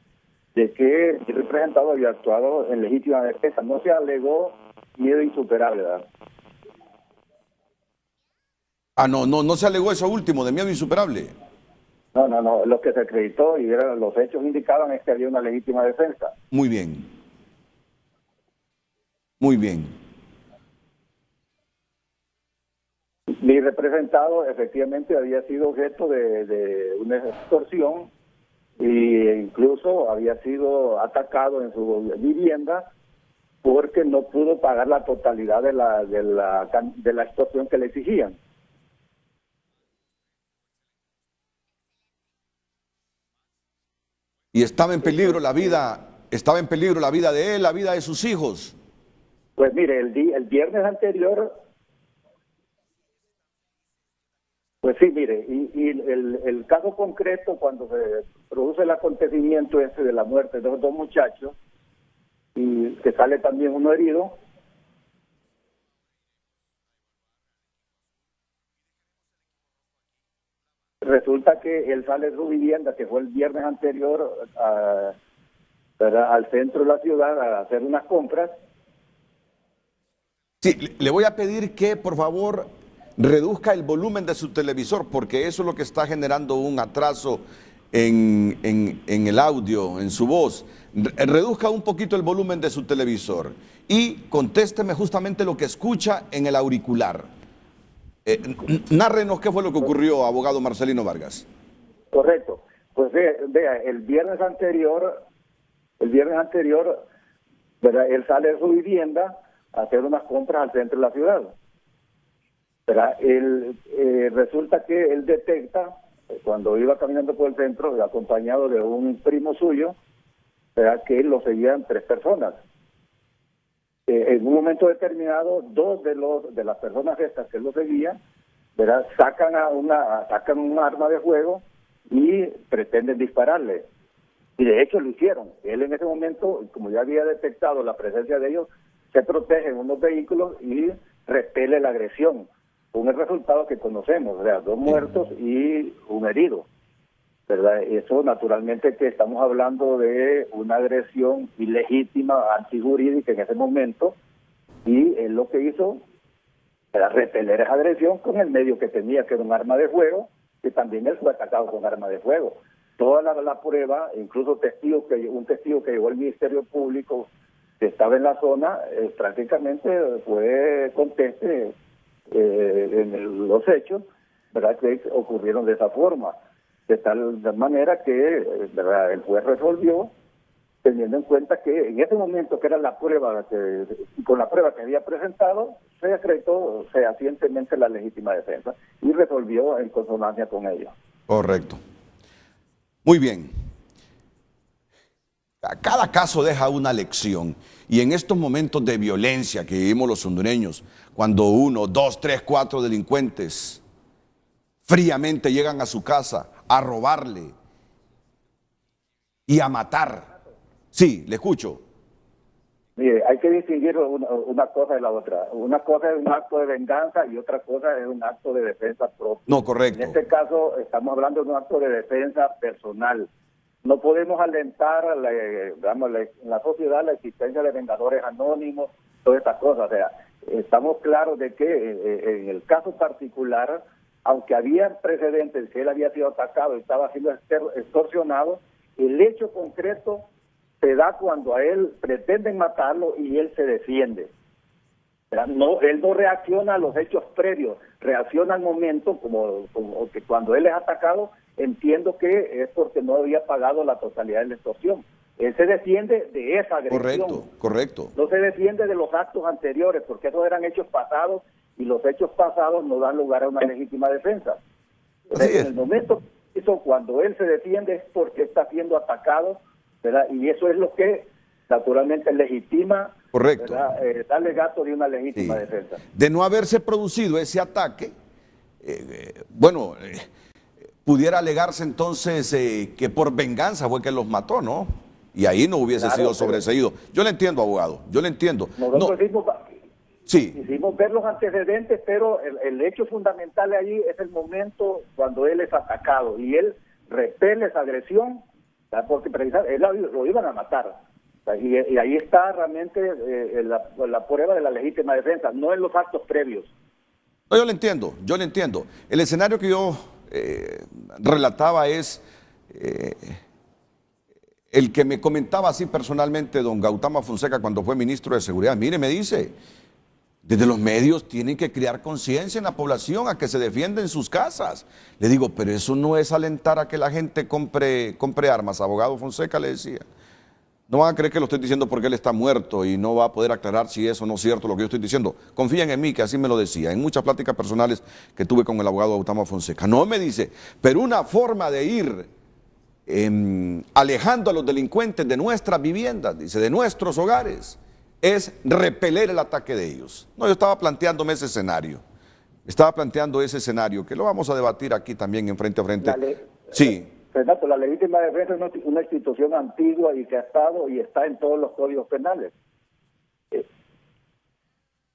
de que el representado había actuado en legítima defensa. No se alegó miedo insuperable, ¿verdad? No se alegó eso último, de miedo insuperable. No, lo que se acreditó y los hechos indicaban es que había una legítima defensa. Muy bien. Muy bien. Mi representado efectivamente había sido objeto de una extorsión e incluso había sido atacado en su vivienda porque no pudo pagar la totalidad de la extorsión que le exigían. Y estaba en peligro la vida de él, la vida de sus hijos. Pues mire, el viernes anterior, pues sí, mire, y el caso concreto, cuando se produce el acontecimiento ese de la muerte de los dos muchachos, y que sale también uno herido. Resulta que él sale de su vivienda, que fue el viernes anterior, al centro de la ciudad a hacer unas compras. Sí, le voy a pedir que, por favor, reduzca el volumen de su televisor, porque eso es lo que está generando un atraso en el audio, en su voz. Reduzca un poquito el volumen de su televisor y contésteme justamente lo que escucha en el auricular. Nárrenos qué fue lo que ocurrió, abogado Marcelino Vargas. Correcto. Pues vea, el viernes anterior, ¿verdad? Él sale de su vivienda a hacer unas compras al centro de la ciudad. ¿Verdad? Resulta que él detecta, cuando iba caminando por el centro, acompañado de un primo suyo, ¿verdad?, que lo seguían 3 personas. En un momento determinado, 2 de las personas estas que lo seguían, ¿verdad?, sacan un arma de fuego y pretenden dispararle. Y de hecho lo hicieron. Él en ese momento, como ya había detectado la presencia de ellos, se protege en unos vehículos y repele la agresión, con el resultado que conocemos, o sea, 2 muertos y un herido, ¿verdad? Eso naturalmente que estamos hablando de una agresión ilegítima, antijurídica en ese momento, y él lo que hizo era repeler esa agresión con el medio que tenía, que era un arma de fuego, que también él fue atacado con arma de fuego. Toda la prueba, incluso un testigo que llegó al Ministerio Público, que estaba en la zona, prácticamente fue conteste en los hechos, ¿verdad?, que ocurrieron de esa forma, de tal manera que, ¿verdad?, el juez resolvió, teniendo en cuenta que en ese momento, que era la prueba, con la prueba que había presentado, se acreditó fehacientemente la legítima defensa y resolvió en consonancia con ello. Correcto. Muy bien. Cada caso deja una lección, y en estos momentos de violencia que vivimos los hondureños, cuando 1, 2, 3, 4 delincuentes fríamente llegan a su casa a robarle y a matar. Sí, le escucho. Mire, hay que distinguir una cosa de la otra. Una cosa es un acto de venganza y otra cosa es un acto de defensa propia. No, correcto. En este caso estamos hablando de un acto de defensa personal. No podemos alentar en la sociedad la existencia de vengadores anónimos, todas estas cosas. O sea, estamos claros de que en el caso particular, aunque había precedentes que él había sido atacado y estaba siendo extorsionado, el hecho concreto se da cuando a él pretenden matarlo y él se defiende. No, él no reacciona a los hechos previos, reacciona al momento, como que cuando él es atacado, entiendo que es porque no había pagado la totalidad de la extorsión. Él se defiende de esa agresión. Correcto, correcto. No se defiende de los actos anteriores, porque esos eran hechos pasados y los hechos pasados no dan lugar a una legítima defensa. En el momento cuando él se defiende es porque está siendo atacado, ¿verdad? Y eso es lo que naturalmente legitima, correcto, darle gasto de una legítima defensa. De no haberse producido ese ataque, pudiera alegarse entonces que por venganza fue que los mató, ¿no? Y ahí no hubiese sido sobreseído. Yo le entiendo, abogado, yo le entiendo. Nosotros hicimos ver los antecedentes, pero el hecho fundamental allí es el momento cuando él es atacado y él repele esa agresión, ¿verdad?, porque precisamente lo iban a matar. Y ahí está realmente la prueba de la legítima defensa, no en los actos previos. No, yo le entiendo. El escenario que yo relataba es el que me comentaba así personalmente don Gautama Fonseca cuando fue ministro de Seguridad. Mire, me dice, desde los medios tienen que crear conciencia en la población a que se defienda en sus casas. Le digo, pero eso no es alentar a que la gente compre armas, abogado Fonseca, le decía. No van a creer que lo estoy diciendo porque él está muerto y no va a poder aclarar si eso no es cierto lo que yo estoy diciendo. Confíen en mí, que así me lo decía, en muchas pláticas personales que tuve con el abogado Gautama Fonseca. No, me dice, pero una forma de ir alejando a los delincuentes de nuestras viviendas, dice, de nuestros hogares, es repeler el ataque de ellos. No, yo estaba planteándome ese escenario. Que lo vamos a debatir aquí también en Frente a Frente. Sí. Renato, la legítima defensa es una institución antigua y que ha estado y está en todos los códigos penales.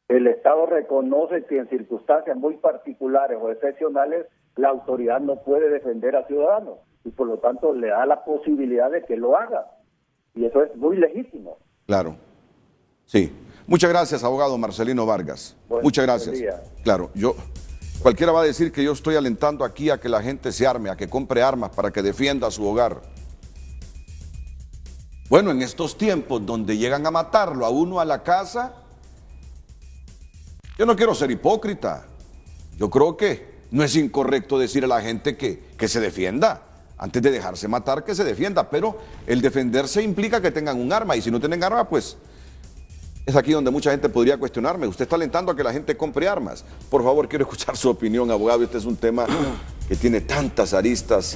El Estado reconoce que en circunstancias muy particulares o excepcionales la autoridad no puede defender al ciudadano y por lo tanto le da la posibilidad de que lo haga. Y eso es muy legítimo. Claro. Sí. Muchas gracias, abogado Marcelino Vargas. Muchas gracias. Claro, cualquiera va a decir que yo estoy alentando aquí a que la gente se arme, a que compre armas para que defienda su hogar. Bueno, en estos tiempos donde llegan a matarlo a uno a la casa, yo no quiero ser hipócrita. Yo creo que no es incorrecto decir a la gente que se defienda. Antes de dejarse matar, que se defienda. Pero el defenderse implica que tengan un arma. Y si no tienen arma, pues es aquí donde mucha gente podría cuestionarme. Usted está alentando a que la gente compre armas. Por favor, quiero escuchar su opinión, abogado. Este es un tema que tiene tantas aristas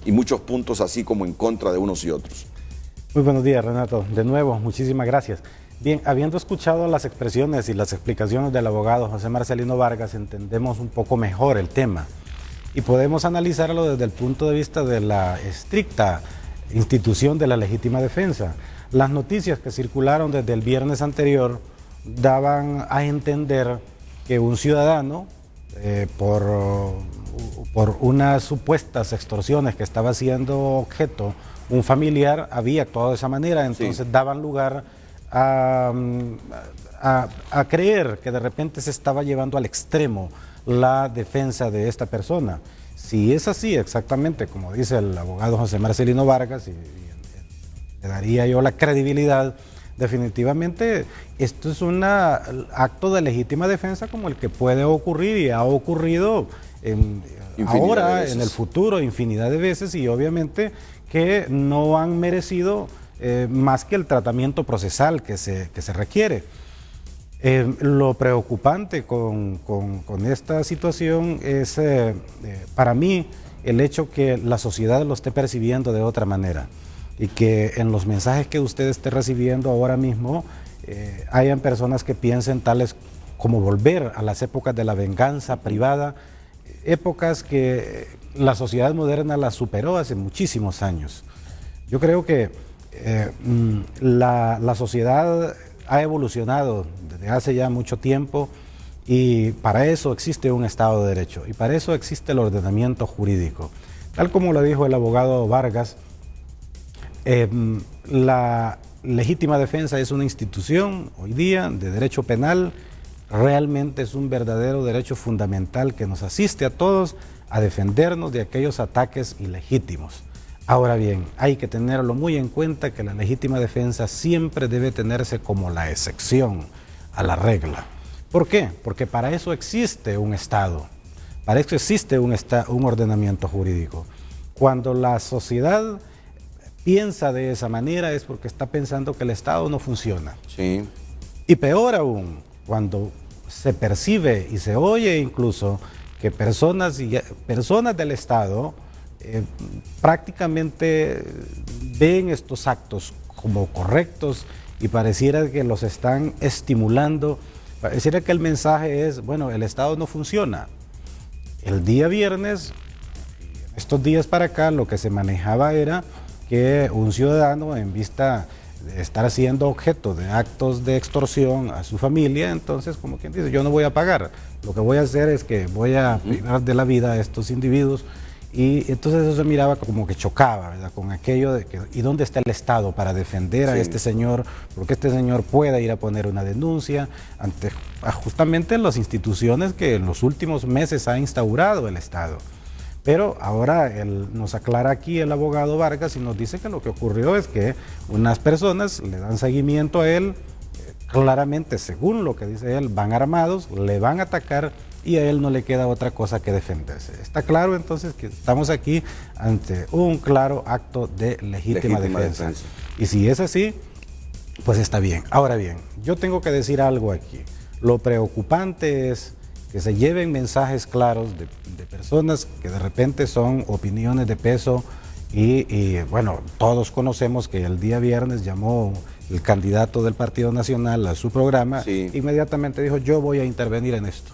y muchos puntos así como en contra de unos y otros. Muy buenos días, Renato. De nuevo, muchísimas gracias. Bien, habiendo escuchado las expresiones y las explicaciones del abogado José Marcelino Vargas, entendemos un poco mejor el tema y podemos analizarlo desde el punto de vista de la estricta institución de la legítima defensa. Las noticias que circularon desde el viernes anterior daban a entender que un ciudadano, por unas supuestas extorsiones que estaba siendo objeto un familiar, había actuado de esa manera, entonces daban lugar a creer que de repente se estaba llevando al extremo la defensa de esta persona. Si es así exactamente como dice el abogado José Marcelino Vargas, y le daría yo la credibilidad, definitivamente esto es un acto de legítima defensa como el que puede ocurrir y ha ocurrido ahora, en el futuro, infinidad de veces, y obviamente que no han merecido más que el tratamiento procesal que se requiere. Lo preocupante con esta situación es, para mí, el hecho que la sociedad lo esté percibiendo de otra manera y que en los mensajes que usted esté recibiendo ahora mismo hayan personas que piensen tales como volver a las épocas de la venganza privada, épocas que la sociedad moderna las superó hace muchísimos años. Yo creo que la sociedad ha evolucionado desde hace ya mucho tiempo y para eso existe un Estado de Derecho y para eso existe el ordenamiento jurídico. Tal como lo dijo el abogado Vargas, la legítima defensa es una institución hoy día de derecho penal, realmente es un verdadero derecho fundamental que nos asiste a todos a defendernos de aquellos ataques ilegítimos. Ahora bien, hay que tenerlo muy en cuenta que la legítima defensa siempre debe tenerse como la excepción a la regla. ¿Por qué? Porque para eso existe un Estado, para eso existe un ordenamiento jurídico. Cuando la sociedad piensa de esa manera es porque está pensando que el Estado no funciona. Sí. Y peor aún, cuando se percibe y se oye incluso que personas del Estado prácticamente ven estos actos como correctos y pareciera que los están estimulando, pareciera que el mensaje es, bueno, el Estado no funciona. El día viernes, estos días para acá, lo que se manejaba era que un ciudadano, en vista de estar siendo objeto de actos de extorsión a su familia, entonces, como quien dice, yo no voy a pagar, lo que voy a hacer es que voy a privar de la vida a estos individuos. Y entonces eso se miraba como que chocaba, ¿verdad? Con aquello de que, ¿y dónde está el Estado para defender a este señor? Porque este señor pueda ir a poner una denuncia ante justamente las instituciones que en los últimos meses ha instaurado el Estado. Pero ahora nos aclara aquí el abogado Vargas y nos dice que lo que ocurrió es que unas personas le dan seguimiento a él, claramente según lo que dice él, van armados, le van a atacar y a él no le queda otra cosa que defenderse. Está claro entonces que estamos aquí ante un claro acto de legítima defensa. Y si es así, pues está bien. Ahora bien, yo tengo que decir algo aquí. Lo preocupante es que se lleven mensajes claros de personas que de repente son opiniones de peso y bueno, todos conocemos que el día viernes llamó el candidato del Partido Nacional a su programa, inmediatamente dijo, yo voy a intervenir en esto.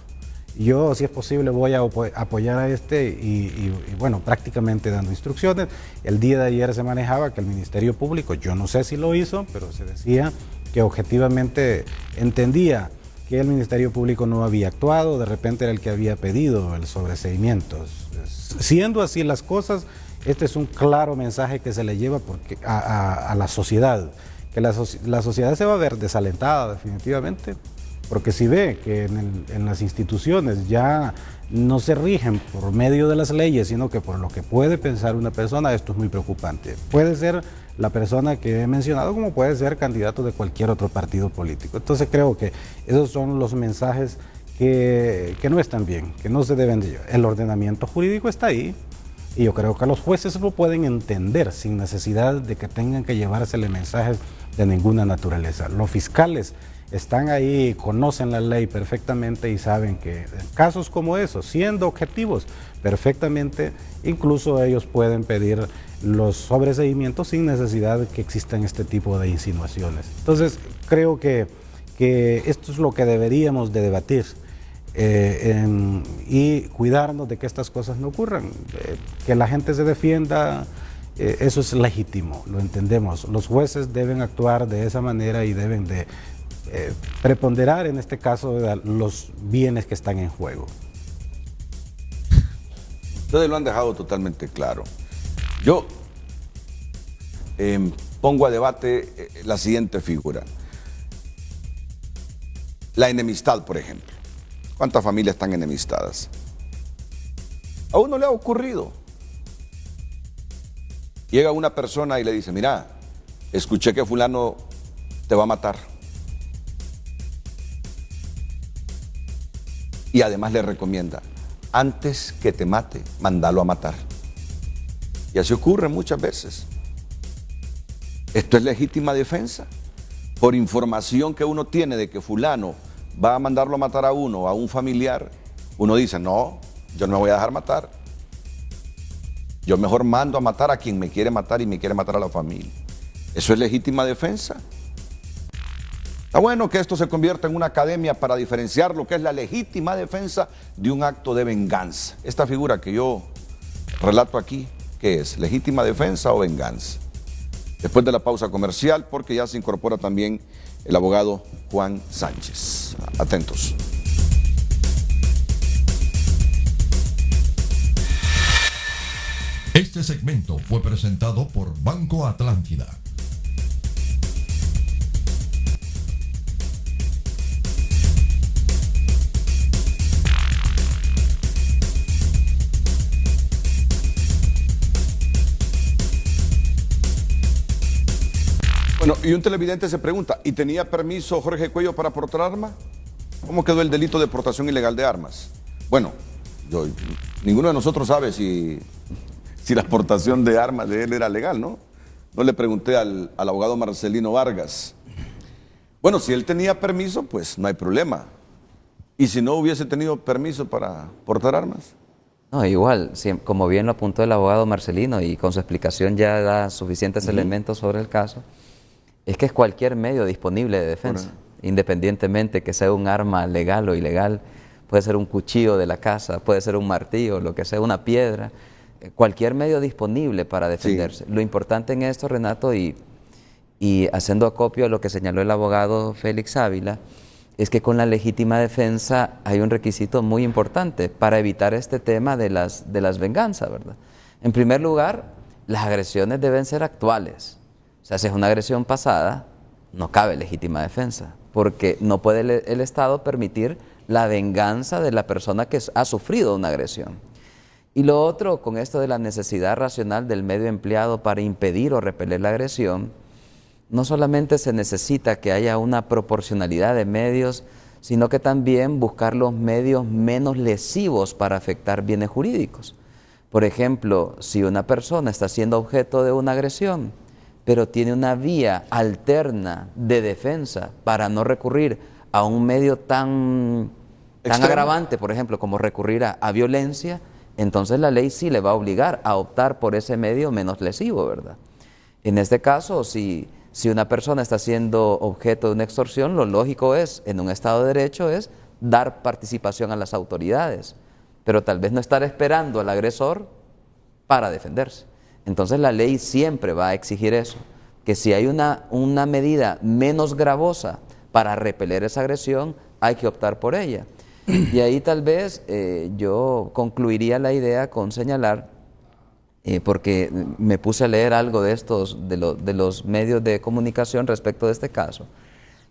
Yo, si es posible, voy a apoyar a y bueno, prácticamente dando instrucciones. El día de ayer se manejaba que el Ministerio Público, yo no sé si lo hizo, pero se decía que objetivamente entendía que el Ministerio Público no había actuado, de repente era el que había pedido el sobreseimiento. Siendo así las cosas, este es un claro mensaje que se le lleva a la sociedad, que la sociedad se va a ver desalentada definitivamente, porque si ve que en las instituciones ya no se rigen por medio de las leyes, sino que por lo que puede pensar una persona, esto es muy preocupante. Puede ser la persona que he mencionado, como puede ser candidato de cualquier otro partido político. Entonces creo que esos son los mensajes que no están bien, que no se deben de llevar. El ordenamiento jurídico está ahí, y yo creo que los jueces lo pueden entender sin necesidad de que tengan que llevársele mensajes de ninguna naturaleza. Los fiscales están ahí, conocen la ley perfectamente y saben que en casos como esos, siendo objetivos perfectamente, incluso ellos pueden pedir los sobreseimientos sin necesidad de que existan este tipo de insinuaciones. Entonces, creo que esto es lo que deberíamos de debatir y cuidarnos de que estas cosas no ocurran, que la gente se defienda. Eso es legítimo, lo entendemos. Los jueces deben actuar de esa manera y deben de preponderar en este caso los bienes que están en juego. Ustedes lo han dejado totalmente claro. Yo pongo a debate la siguiente figura. La enemistad, por ejemplo. ¿Cuántas familias están enemistadas? A uno le ha ocurrido. Llega una persona y le dice, mira, escuché que fulano te va a matar. Y además le recomienda, antes que te mate, mándalo a matar. Y así ocurre muchas veces. Esto es legítima defensa. Por información que uno tiene de que fulano va a mandarlo a matar a uno, a un familiar, uno dice, no, yo no me voy a dejar matar. Yo mejor mando a matar a quien me quiere matar y me quiere matar a la familia. ¿Eso es legítima defensa? Está bueno que esto se convierta en una academia para diferenciar lo que es la legítima defensa de un acto de venganza. Esta figura que yo relato aquí, ¿qué es? ¿Legítima defensa o venganza? Después de la pausa comercial, porque ya se incorpora también el abogado Juan Sánchez. Atentos. Este segmento fue presentado por Banco Atlántida. Bueno, y un televidente se pregunta, ¿y tenía permiso Jorge Cuello para portar arma? ¿Cómo quedó el delito de portación ilegal de armas? Bueno, ninguno de nosotros sabe si la exportación de armas de él era legal, ¿no? No le pregunté al abogado Marcelino Vargas. Bueno, si él tenía permiso, pues no hay problema. ¿Y si no hubiese tenido permiso para portar armas? No, igual, como bien lo apuntó el abogado Marcelino y con su explicación ya da suficientes elementos sobre el caso, es que es cualquier medio disponible de defensa, independientemente que sea un arma legal o ilegal, puede ser un cuchillo de la casa, puede ser un martillo, lo que sea, una piedra, cualquier medio disponible para defenderse. Sí. Lo importante en esto, Renato, y haciendo acopio a lo que señaló el abogado Félix Ávila, es que con la legítima defensa hay un requisito muy importante para evitar este tema de las venganzas, ¿verdad? En primer lugar, las agresiones deben ser actuales. O sea, si es una agresión pasada, no cabe legítima defensa, porque no puede el Estado permitir la venganza de la persona que ha sufrido una agresión. Y lo otro, con esto de la necesidad racional del medio empleado para impedir o repeler la agresión, no solamente se necesita que haya una proporcionalidad de medios, sino que también buscar los medios menos lesivos para afectar bienes jurídicos. Por ejemplo, si una persona está siendo objeto de una agresión, pero tiene una vía alterna de defensa para no recurrir a un medio tan agravante, por ejemplo, como recurrir a violencia, entonces la ley sí le va a obligar a optar por ese medio menos lesivo, ¿verdad? En este caso, si una persona está siendo objeto de una extorsión, lo lógico es, en un Estado de Derecho, es dar participación a las autoridades, pero tal vez no estar esperando al agresor para defenderse. Entonces la ley siempre va a exigir eso, que si hay una medida menos gravosa para repeler esa agresión, hay que optar por ella. Y ahí tal vez yo concluiría la idea con señalar, porque me puse a leer algo de estos, de los medios de comunicación respecto de este caso,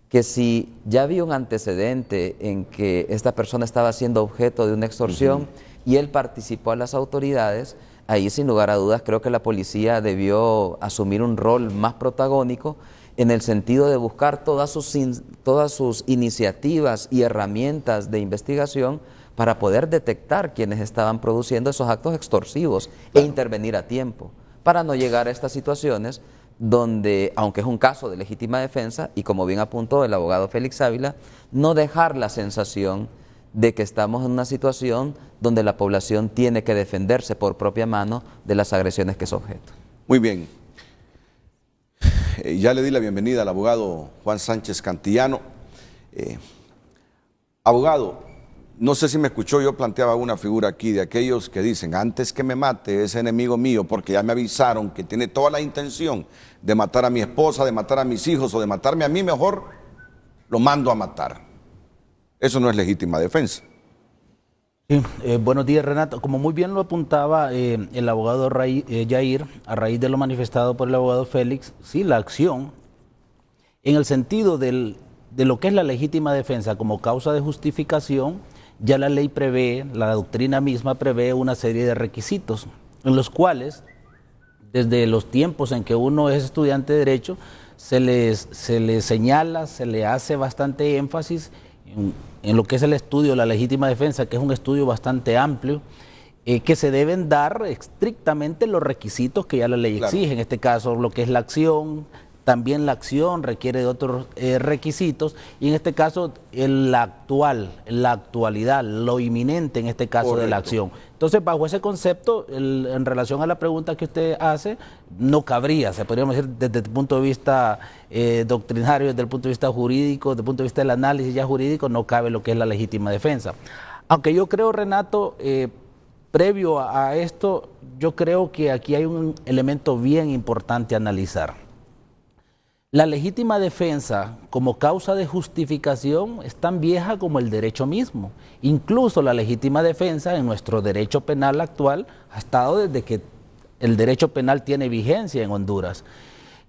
que si ya había un antecedente en que esta persona estaba siendo objeto de una extorsión y él participó a las autoridades, ahí sin lugar a dudas creo que la policía debió asumir un rol más protagónico en el sentido de buscar todas sus iniciativas y herramientas de investigación para poder detectar quienes estaban produciendo esos actos extorsivos e intervenir a tiempo, para no llegar a estas situaciones donde, aunque es un caso de legítima defensa, y como bien apuntó el abogado Félix Ávila, no dejar la sensación de que estamos en una situación donde la población tiene que defenderse por propia mano de las agresiones que es objeto. Muy bien. Ya le di la bienvenida al abogado Juan Sánchez Cantillano. Abogado, no sé si me escuchó, yo planteaba una figura aquí de aquellos que dicen, antes que me mate ese enemigo mío, porque ya me avisaron que tiene toda la intención de matar a mi esposa, de matar a mis hijos o de matarme a mí, mejor lo mando a matar. Eso no es legítima defensa. Sí, buenos días, Renato. Como muy bien lo apuntaba el abogado Yair, a raíz de lo manifestado por el abogado Félix, sí, la acción, en el sentido de lo que es la legítima defensa como causa de justificación, ya la ley prevé, la doctrina misma prevé una serie de requisitos, en los cuales, desde los tiempos en que uno es estudiante de Derecho, se les señala, se le hace bastante énfasis en lo que es el estudio de la legítima defensa, que es un estudio bastante amplio, que se deben dar estrictamente los requisitos que ya la ley exige. En este caso, lo que es la acción, también la acción requiere de otros requisitos, y en este caso la actualidad, lo inminente en este caso de la acción. Entonces, bajo ese concepto, en relación a la pregunta que usted hace, no cabría, se podríamos decir desde el punto de vista doctrinario, desde el punto de vista jurídico, desde el punto de vista del análisis ya jurídico, no cabe lo que es la legítima defensa. Aunque yo creo, Renato, previo a esto, yo creo que aquí hay un elemento bien importante a analizar. La legítima defensa como causa de justificación es tan vieja como el derecho mismo. Incluso la legítima defensa en nuestro derecho penal actual ha estado desde que el derecho penal tiene vigencia en Honduras.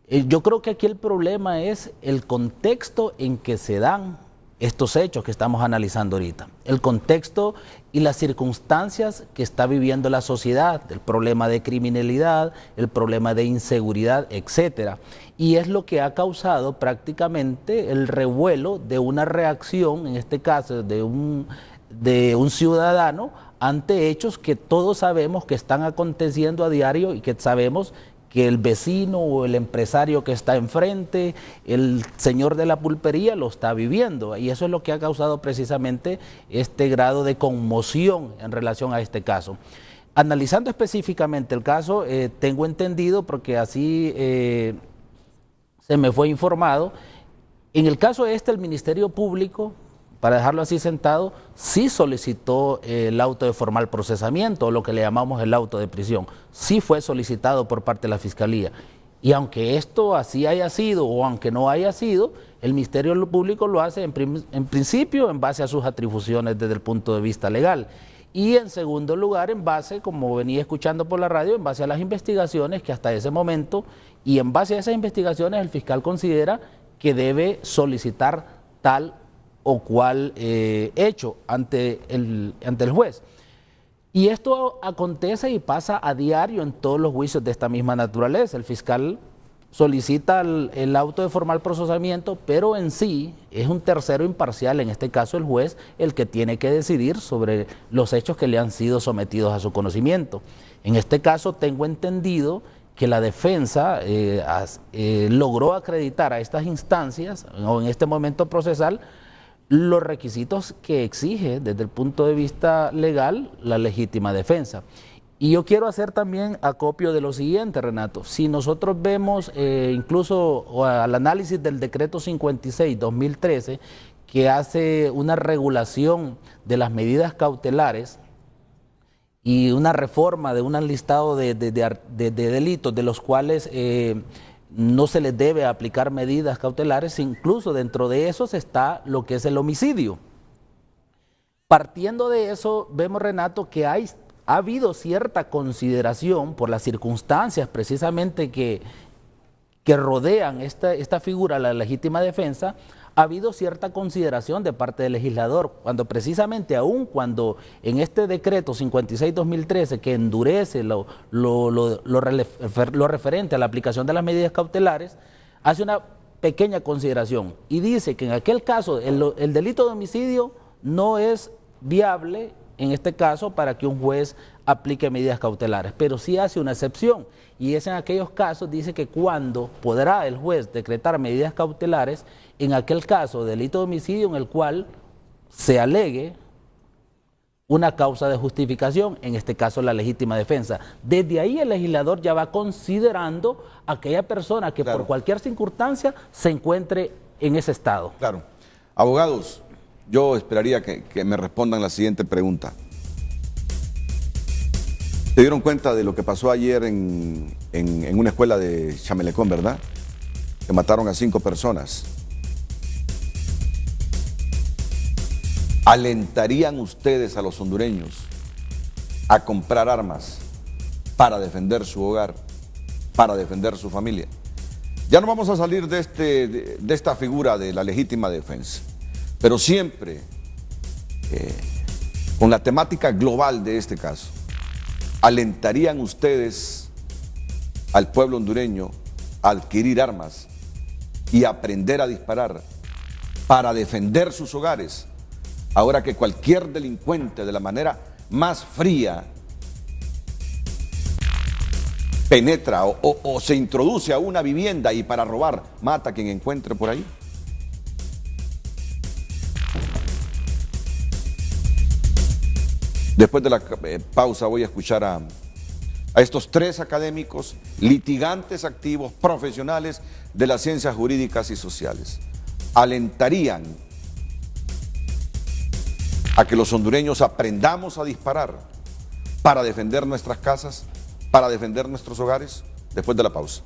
Yo creo que aquí el problema es el contexto en que se dan estos hechos que estamos analizando ahorita. El contexto y las circunstancias que está viviendo la sociedad, el problema de criminalidad, el problema de inseguridad, etcétera. Y es lo que ha causado prácticamente el revuelo de una reacción, en este caso de un ciudadano, ante hechos que todos sabemos que están aconteciendo a diario y que sabemos que el vecino o el empresario que está enfrente, el señor de la pulpería lo está viviendo, y eso es lo que ha causado precisamente este grado de conmoción en relación a este caso. Analizando específicamente el caso, tengo entendido, porque así se me fue informado, en el caso el Ministerio Público, para dejarlo así sentado, sí solicitó el auto de formal procesamiento, o lo que le llamamos el auto de prisión. Sí fue solicitado por parte de la Fiscalía. Y aunque esto así haya sido, o aunque no haya sido, el Ministerio Público lo hace en principio en base a sus atribuciones desde el punto de vista legal. Y en segundo lugar, en base, como venía escuchando por la radio, en base a las investigaciones que hasta ese momento, y en base a esas investigaciones, el fiscal considera que debe solicitar tal o cual hecho ante el juez. Y esto acontece y pasa a diario en todos los juicios de esta misma naturaleza. El fiscal solicita el auto de formal procesamiento, pero en sí es un tercero imparcial, en este caso el juez, el que tiene que decidir sobre los hechos que le han sido sometidos a su conocimiento. En este caso tengo entendido que la defensa logró acreditar a estas instancias, o en este momento procesal, los requisitos que exige desde el punto de vista legal la legítima defensa. Y yo quiero hacer también acopio de lo siguiente, Renato. Si nosotros vemos incluso al análisis del decreto 56-2013, que hace una regulación de las medidas cautelares y una reforma de un listado de delitos de los cuales no se les debe aplicar medidas cautelares, incluso dentro de esos está lo que es el homicidio. Partiendo de eso, vemos, Renato, que ha habido cierta consideración por las circunstancias precisamente que rodean esta figura, la legítima defensa. Ha habido cierta consideración de parte del legislador, cuando precisamente aún cuando en este decreto 56-2013 que endurece lo referente a la aplicación de las medidas cautelares, hace una pequeña consideración y dice que en aquel caso el delito de homicidio no es viable en este caso para que un juez aplique medidas cautelares, pero sí hace una excepción, y es en aquellos casos, dice que cuando podrá el juez decretar medidas cautelares, en aquel caso delito de homicidio en el cual se alegue una causa de justificación, en este caso la legítima defensa. Desde ahí el legislador ya va considerando a aquella persona que por cualquier circunstancia se encuentre en ese estado. Claro. Abogados, yo esperaría que me respondan la siguiente pregunta. ¿Se dieron cuenta de lo que pasó ayer en una escuela de Chamelecón, verdad? Que mataron a 5 personas. ¿Alentarían ustedes a los hondureños a comprar armas para defender su hogar, para defender su familia? Ya no vamos a salir de esta figura de la legítima defensa, pero siempre con la temática global de este caso. ¿Alentarían ustedes al pueblo hondureño a adquirir armas y aprender a disparar para defender sus hogares? Ahora que cualquier delincuente de la manera más fría penetra o se introduce a una vivienda y para robar mata a quien encuentre por ahí. Después de la pausa voy a escuchar a estos 3 académicos, litigantes activos, profesionales de las ciencias jurídicas y sociales. ¿Alentarían a que los hondureños aprendamos a disparar para defender nuestras casas, para defender nuestros hogares? Después de la pausa.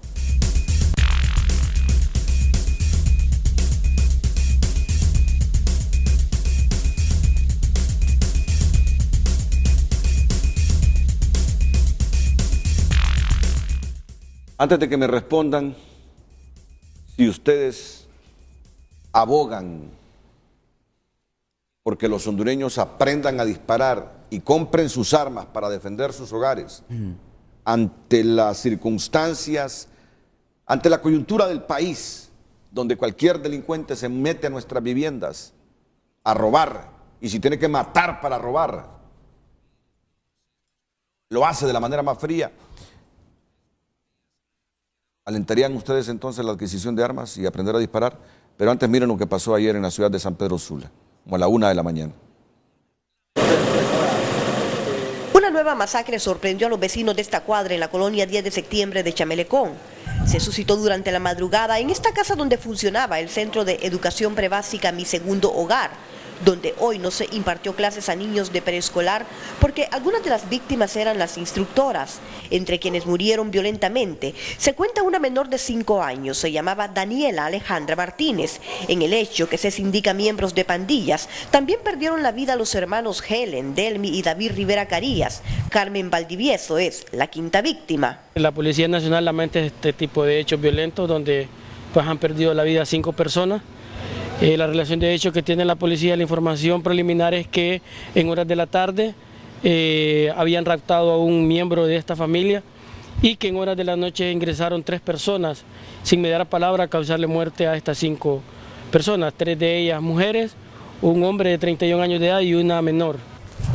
Antes de que me respondan, si ustedes abogan porque los hondureños aprendan a disparar y compren sus armas para defender sus hogares, ante las circunstancias, ante la coyuntura del país, donde cualquier delincuente se mete a nuestras viviendas a robar, y si tiene que matar para robar, lo hace de la manera más fría. ¿Alentarían ustedes entonces la adquisición de armas y aprender a disparar? Pero antes miren lo que pasó ayer en la ciudad de San Pedro Sula, como a la 1 de la mañana. Una nueva masacre sorprendió a los vecinos de esta cuadra en la colonia 10 de septiembre de Chamelecón. Se suscitó durante la madrugada en esta casa donde funcionaba el Centro de Educación Prebásica Mi Segundo Hogar, donde hoy no se impartió clases a niños de preescolar porque algunas de las víctimas eran las instructoras. Entre quienes murieron violentamente se cuenta una menor de 5 años, se llamaba Daniela Alejandra Martínez. En el hecho que se indica miembros de pandillas, también perdieron la vida los hermanos Helen, Delmi y David Rivera Carías. Carmen Valdivieso es la 5ª víctima. La Policía Nacional lamenta este tipo de hechos violentos donde pues han perdido la vida 5 personas. La relación de hechos que tiene la policía, la información preliminar es que en horas de la tarde habían raptado a un miembro de esta familia y que en horas de la noche ingresaron 3 personas sin mediar palabra a causarle muerte a estas 5 personas, 3 de ellas mujeres, un hombre de 31 años de edad y una menor.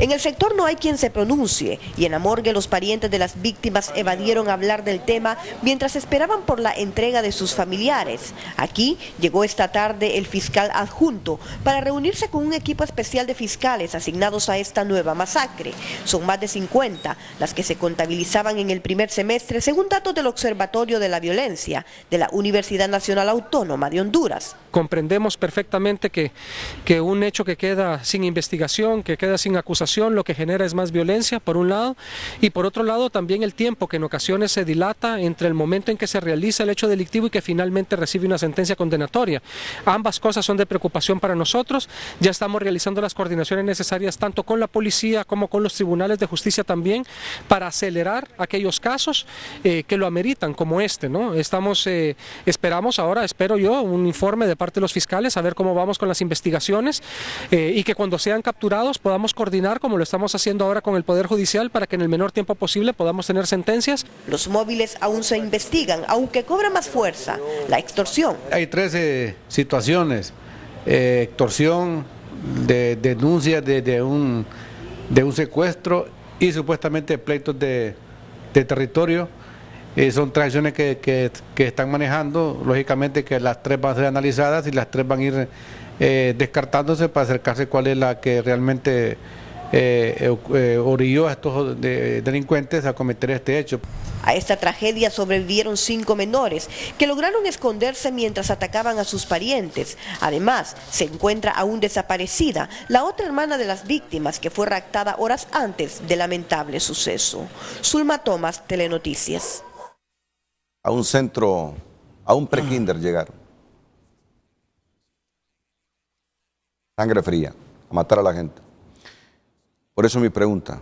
En el sector no hay quien se pronuncie y en la morgue los parientes de las víctimas evadieron hablar del tema mientras esperaban por la entrega de sus familiares. Aquí llegó esta tarde el fiscal adjunto para reunirse con un equipo especial de fiscales asignados a esta nueva masacre. Son más de 50 las que se contabilizaban en el primer semestre según datos del Observatorio de la Violencia de la Universidad Nacional Autónoma de Honduras. comprendemos perfectamente que un hecho que queda sin investigación, que queda sin acusación, lo que genera es más violencia, por un lado, y por otro lado también el tiempo que en ocasiones se dilata entre el momento en que se realiza el hecho delictivo y que finalmente recibe una sentencia condenatoria. Ambas cosas son de preocupación para nosotros. Ya estamos realizando las coordinaciones necesarias tanto con la policía como con los tribunales de justicia también para acelerar aquellos casos que lo ameritan, como este, ¿no? Esperamos ahora, espero yo, un informe de parte de los fiscales a ver cómo vamos con las investigaciones y que cuando sean capturados podamos coordinar como lo estamos haciendo ahora con el Poder Judicial para que en el menor tiempo posible podamos tener sentencias. Los móviles aún se investigan, aunque cobra más fuerza la extorsión. Hay 13 situaciones, extorsión, de denuncia de un secuestro y supuestamente pleitos de territorio. Son transacciones que están manejando, lógicamente que las 3 van a ser analizadas y las 3 van a ir descartándose para acercarse cuál es la que realmente orilló a estos delincuentes a cometer este hecho. A esta tragedia sobrevivieron 5 menores que lograron esconderse mientras atacaban a sus parientes. Además, se encuentra aún desaparecida la otra hermana de las víctimas que fue raptada horas antes del lamentable suceso. Zulma Tomás, Telenoticias. A un centro, a un prekinder llegaron. Sangre fría, a matar a la gente. Por eso mi pregunta,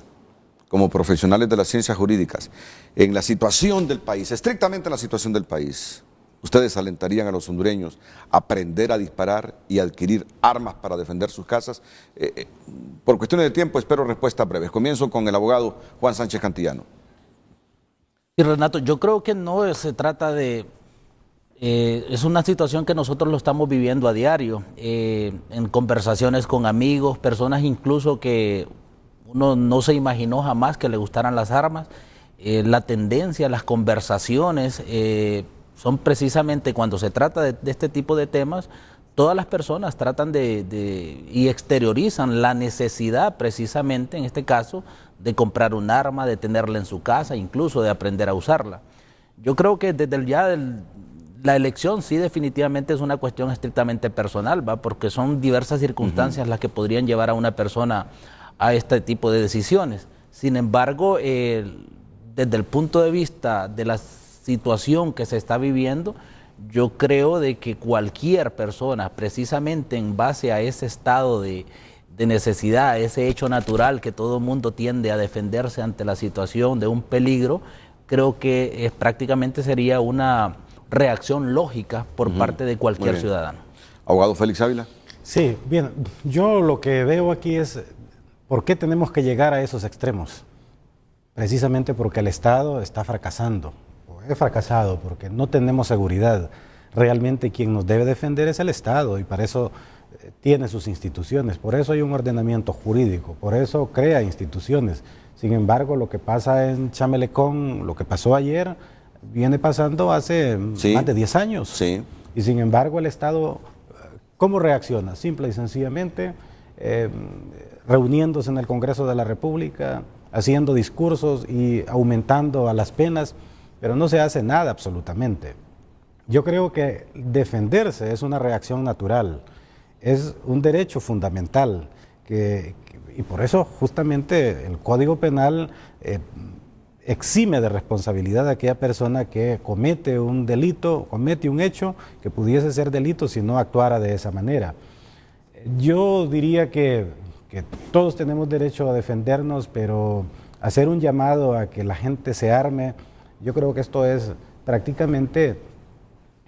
como profesionales de las ciencias jurídicas, en la situación del país, estrictamente en la situación del país, ¿ustedes alentarían a los hondureños a aprender a disparar y adquirir armas para defender sus casas? Por cuestiones de tiempo espero respuestas breves. Comienzo con el abogado Juan Sánchez Cantillano. Sí, Renato, yo creo que no se trata de... es una situación que nosotros lo estamos viviendo a diario, en conversaciones con amigos, personas incluso que uno no se imaginó jamás que le gustaran las armas. La tendencia, las conversaciones son precisamente cuando se trata de este tipo de temas, todas las personas tratan y exteriorizan la necesidad precisamente, en este caso, de comprar un arma, de tenerla en su casa, incluso de aprender a usarla. Yo creo que desde la elección sí definitivamente es una cuestión estrictamente personal, ¿va? Porque son diversas circunstancias las que podrían llevar a una persona a este tipo de decisiones. Sin embargo, desde el punto de vista de la situación que se está viviendo, yo creo de que cualquier persona, precisamente en base a ese estado de necesidad, ese hecho natural que todo el mundo tiende a defenderse ante la situación de un peligro, creo que prácticamente sería una reacción lógica por parte de cualquier ciudadano. Abogado Félix Ávila. Sí, bien, yo lo que veo aquí es ¿por qué tenemos que llegar a esos extremos? Precisamente porque el Estado está fracasando, o he fracasado, porque no tenemos seguridad. Realmente quien nos debe defender es el Estado y para eso tiene sus instituciones, por eso hay un ordenamiento jurídico, por eso crea instituciones. Sin embargo, lo que pasa en Chamelecón, lo que pasó ayer, viene pasando hace más de 10 años. Sí. Y sin embargo el Estado, ¿cómo reacciona? Simple y sencillamente reuniéndose en el Congreso de la República, haciendo discursos y aumentando a las penas, pero no se hace nada absolutamente. Yo creo que defenderse es una reacción natural, es un derecho fundamental, y por eso justamente el Código Penal exime de responsabilidad a aquella persona que comete un delito, comete un hecho que pudiese ser delito si no actuara de esa manera. Yo diría que todos tenemos derecho a defendernos, pero hacer un llamado a que la gente se arme, yo creo que esto es prácticamente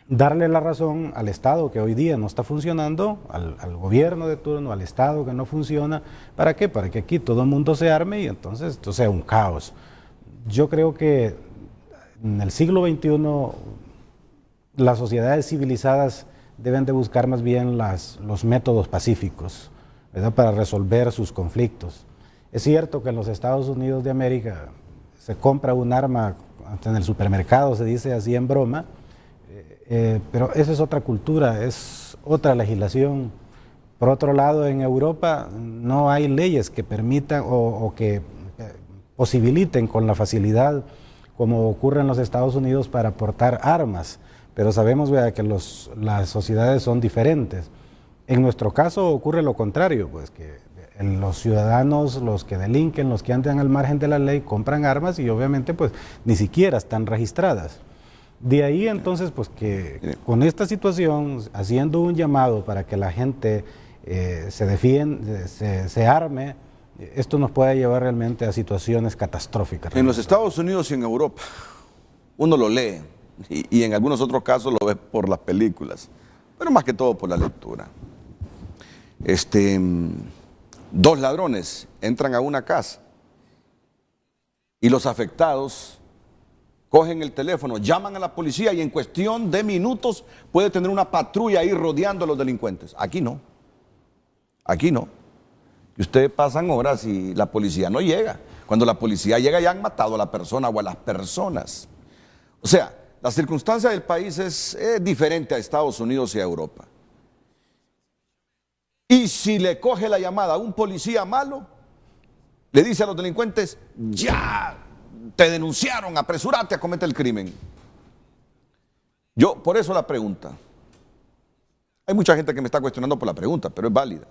darle la razón al Estado que hoy día no está funcionando, al gobierno de turno, al Estado que no funciona. ¿Para qué? Para que aquí todo el mundo se arme y entonces esto sea un caos. Yo creo que en el siglo XXI las sociedades civilizadas deben de buscar más bien los métodos pacíficos, ¿verdad?, para resolver sus conflictos. Es cierto que en los Estados Unidos de América se compra un arma hasta en el supermercado, se dice así en broma, pero esa es otra cultura, es otra legislación. Por otro lado, en Europa no hay leyes que permitan o que posibiliten con la facilidad como ocurre en los Estados Unidos para portar armas. pero sabemos, vea, que las sociedades son diferentes. En nuestro caso ocurre lo contrario, pues que los ciudadanos, los que delinquen, los que andan al margen de la ley, compran armas y obviamente pues ni siquiera están registradas. De ahí entonces pues que con esta situación, haciendo un llamado para que la gente se defienda, se arme, esto nos puede llevar realmente a situaciones catastróficas. En los Estados Unidos y en Europa, uno lo lee y en algunos otros casos lo ve por las películas, pero más que todo por la lectura. 2 ladrones entran a una casa y los afectados cogen el teléfono, llaman a la policía y en cuestión de minutos puede tener una patrulla ahí rodeando a los delincuentes. Aquí no. Aquí no. Y ustedes pasan horas y la policía no llega. Cuando la policía llega ya han matado a la persona o a las personas. O sea, la circunstancia del país es diferente a Estados Unidos y a Europa. Y si le coge la llamada a un policía malo, le dice a los delincuentes, ya te denunciaron, apresúrate a cometer el crimen. Yo, por eso la pregunta. Hay mucha gente que me está cuestionando por la pregunta, pero es válida.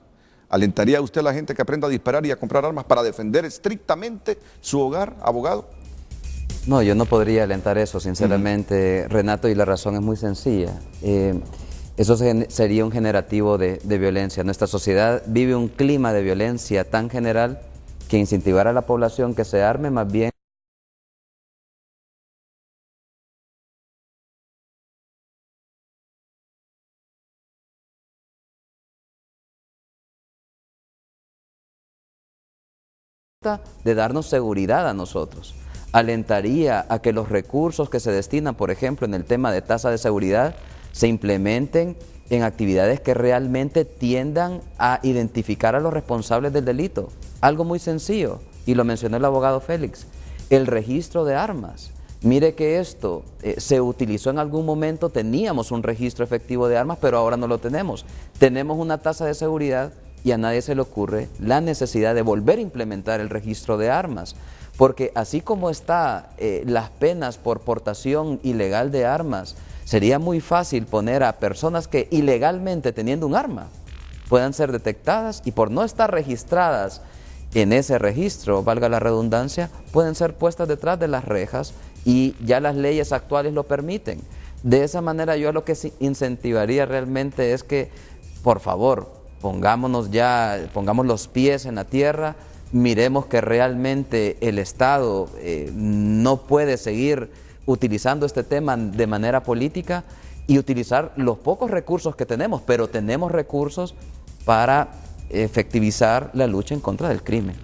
¿Alentaría usted a la gente que aprenda a disparar y a comprar armas para defender estrictamente su hogar, abogado? No, yo no podría alentar eso, sinceramente, Renato, y la razón es muy sencilla. Eso sería un generativo de violencia. Nuestra sociedad vive un clima de violencia tan general que incentivar a la población que se arme más bien de darnos seguridad a nosotros. Alentaría a que los recursos que se destinan, por ejemplo, en el tema de tasa de seguridad, se implementen en actividades que realmente tiendan a identificar a los responsables del delito. Algo muy sencillo, y lo mencionó el abogado Félix, el registro de armas. Mire que esto se utilizó en algún momento, teníamos un registro efectivo de armas, pero ahora no lo tenemos. Tenemos una tasa de seguridad y a nadie se le ocurre la necesidad de volver a implementar el registro de armas. Porque así como está las penas por portación ilegal de armas, sería muy fácil poner a personas que ilegalmente teniendo un arma puedan ser detectadas y por no estar registradas en ese registro, valga la redundancia, pueden ser puestas detrás de las rejas y ya las leyes actuales lo permiten. De esa manera yo lo que incentivaría realmente es que, por favor, pongamos los pies en la tierra, miremos que realmente el Estado no puede seguir utilizando este tema de manera política y utilizar los pocos recursos que tenemos, pero tenemos recursos para efectivizar la lucha en contra del crimen.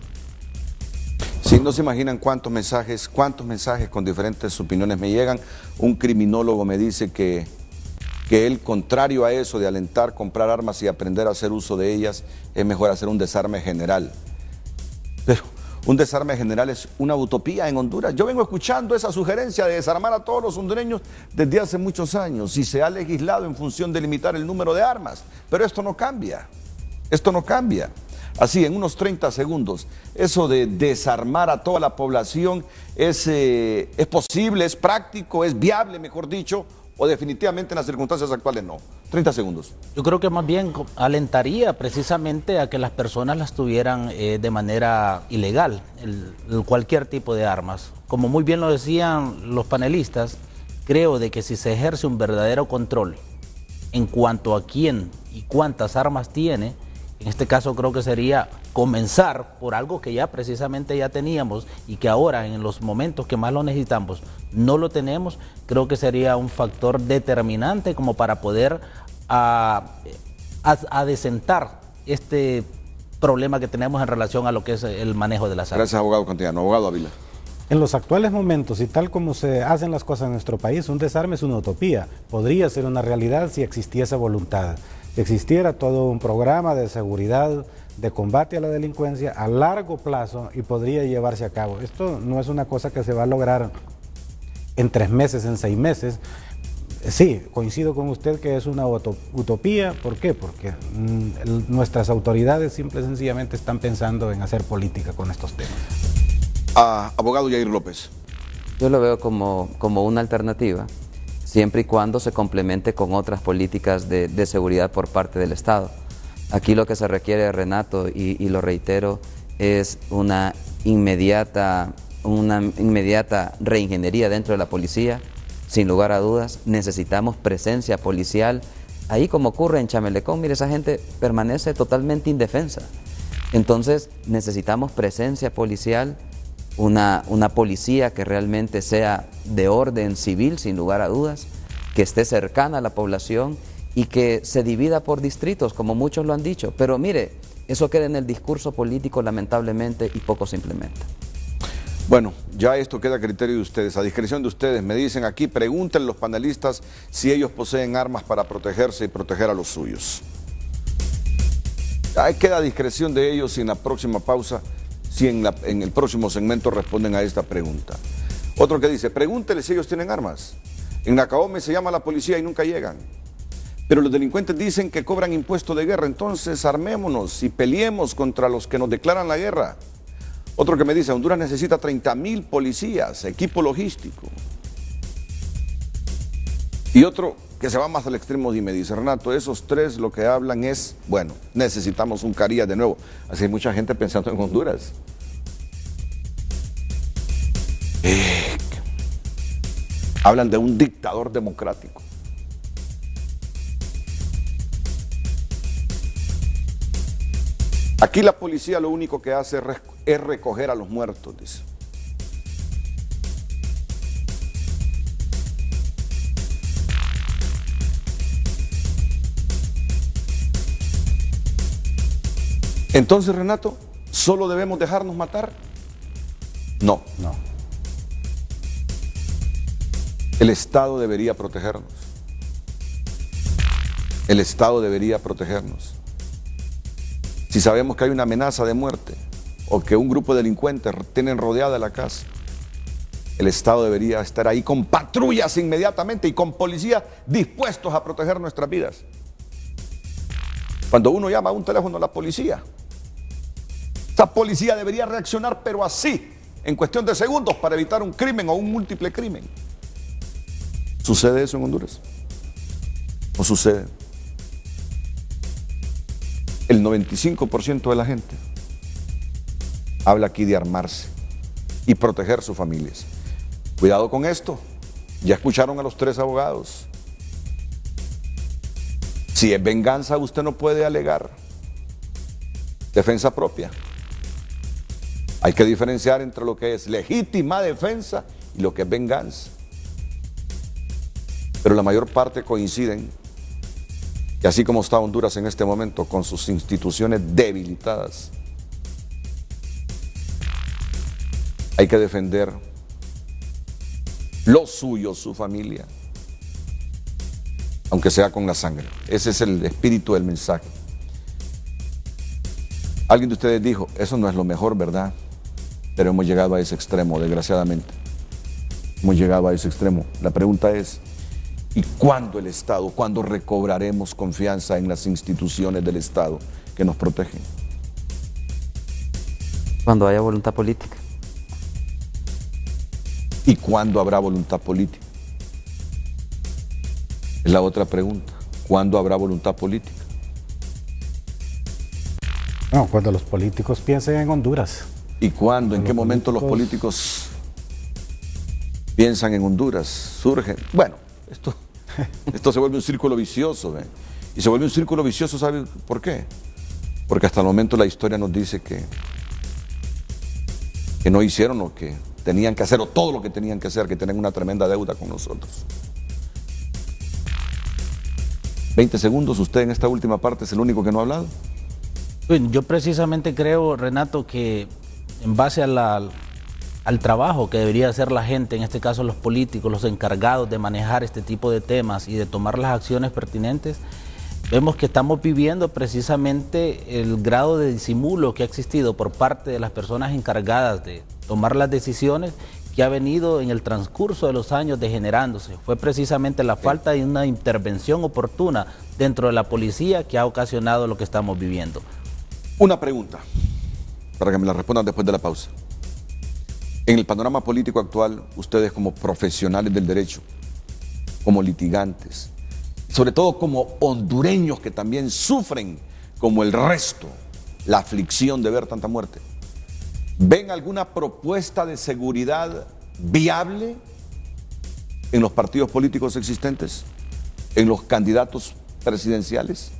Sí, no se imaginan cuántos mensajes con diferentes opiniones me llegan. Un criminólogo me dice que él, contrario a eso de alentar, comprar armas y aprender a hacer uso de ellas, es mejor hacer un desarme general. Pero un desarme general es una utopía en Honduras. Yo vengo escuchando esa sugerencia de desarmar a todos los hondureños desde hace muchos años y se ha legislado en función de limitar el número de armas. Pero esto no cambia. Esto no cambia. Así, en unos 30 segundos, eso de desarmar a toda la población es posible, es práctico, es viable, mejor dicho, o definitivamente en las circunstancias actuales no. 30 segundos. Yo creo que más bien alentaría precisamente a que las personas las tuvieran de manera ilegal, cualquier tipo de armas. Como muy bien lo decían los panelistas, creo de que si se ejerce un verdadero control en cuanto a quién y cuántas armas tiene, en este caso creo que sería comenzar por algo que ya precisamente ya teníamos y que ahora en los momentos que más lo necesitamos no lo tenemos, creo que sería un factor determinante como para poder adecentar este problema que tenemos en relación a lo que es el manejo de las armas. Gracias, abogado Cantillano. Abogado Ávila. En los actuales momentos y tal como se hacen las cosas en nuestro país, un desarme es una utopía. Podría ser una realidad si existiese voluntad. Si existiera todo un programa de seguridad, de combate a la delincuencia a largo plazo y podría llevarse a cabo. Esto no es una cosa que se va a lograr en 3 meses, en 6 meses. Sí, coincido con usted que es una utopía. ¿Por qué? Porque nuestras autoridades simple y sencillamente están pensando en hacer política con estos temas. Abogado Yair López. Yo lo veo como una alternativa. siempre y cuando se complemente con otras políticas de seguridad por parte del Estado. Aquí lo que se requiere, Renato, y lo reitero, es una inmediata reingeniería dentro de la policía. Sin lugar a dudas, necesitamos presencia policial. Ahí, como ocurre en Chamelecón, mire, esa gente permanece totalmente indefensa. Entonces necesitamos presencia policial, una policía que realmente sea de orden civil, sin lugar a dudas, que esté cercana a la población y que se divida por distritos, como muchos lo han dicho. Pero mire, eso queda en el discurso político, lamentablemente, y poco se implementa. Bueno, ya esto queda a criterio de ustedes, a discreción de ustedes. Me dicen aquí, pregúntenle a los panelistas si ellos poseen armas para protegerse y proteger a los suyos. Ahí queda a discreción de ellos si en la próxima pausa, si en el próximo segmento responden a esta pregunta. Otro que dice, pregúntenle si ellos tienen armas. En Nacaome se llama a la policía y nunca llegan. Pero los delincuentes dicen que cobran impuesto de guerra, entonces armémonos y peleemos contra los que nos declaran la guerra. Otro que me dice, Honduras necesita 30,000 policías, equipo logístico. Y otro que se va más al extremo y me dice, Renato, esos tres lo que hablan es, bueno, necesitamos un Carías de nuevo. Así hay mucha gente pensando en Honduras. Hablan de un dictador democrático. Aquí la policía lo único que hace es recoger a los muertos, dice. Entonces, Renato, ¿solo debemos dejarnos matar? No. No. El Estado debería protegernos. El Estado debería protegernos. Si sabemos que hay una amenaza de muerte o que un grupo de delincuentes tienen rodeada la casa, el Estado debería estar ahí con patrullas inmediatamente y con policías dispuestos a proteger nuestras vidas. Cuando uno llama a un teléfono a la policía, esa policía debería reaccionar, pero así, en cuestión de segundos, para evitar un crimen o un múltiple crimen. ¿Sucede eso en Honduras? ¿No sucede? El 95% de la gente habla aquí de armarse y proteger sus familias. Cuidado con esto. Ya escucharon a los tres abogados. Si es venganza, usted no puede alegar defensa propia. Hay que diferenciar entre lo que es legítima defensa y lo que es venganza. Pero la mayor parte coinciden que así como está Honduras en este momento, con sus instituciones debilitadas, hay que defender lo suyo, su familia, aunque sea con la sangre. Ese es el espíritu del mensaje. Alguien de ustedes dijo, eso no es lo mejor, ¿verdad? Pero hemos llegado a ese extremo, desgraciadamente. Hemos llegado a ese extremo. La pregunta es, ¿y cuándo el Estado, cuándo recobraremos confianza en las instituciones del Estado que nos protegen? Cuando haya voluntad política. ¿Y cuándo habrá voluntad política? Es la otra pregunta. ¿Cuándo habrá voluntad política? No, cuando los políticos piensen en Honduras. ¿Y cuándo? ¿En qué momento los políticos piensan en Honduras? Surgen. Bueno, esto se vuelve un círculo vicioso, ¿ve? Y se vuelve un círculo vicioso, ¿sabe por qué? Porque hasta el momento la historia nos dice que no hicieron lo que tenían que hacer, o todo lo que tenían que hacer, que tienen una tremenda deuda con nosotros. 20 segundos, usted en esta última parte es el único que no ha hablado. Yo precisamente creo, Renato, que en base al trabajo que debería hacer la gente, en este caso los políticos, los encargados de manejar este tipo de temas y de tomar las acciones pertinentes, vemos que estamos viviendo precisamente el grado de disimulo que ha existido por parte de las personas encargadas de tomar las decisiones, que ha venido en el transcurso de los años degenerándose. Fue precisamente la falta de una intervención oportuna dentro de la policía que ha ocasionado lo que estamos viviendo. Una pregunta, para que me la respondan después de la pausa. En el panorama político actual, ustedes como profesionales del derecho, como litigantes, sobre todo como hondureños que también sufren como el resto la aflicción de ver tanta muerte. ¿Ven alguna propuesta de seguridad viable en los partidos políticos existentes, en los candidatos presidenciales?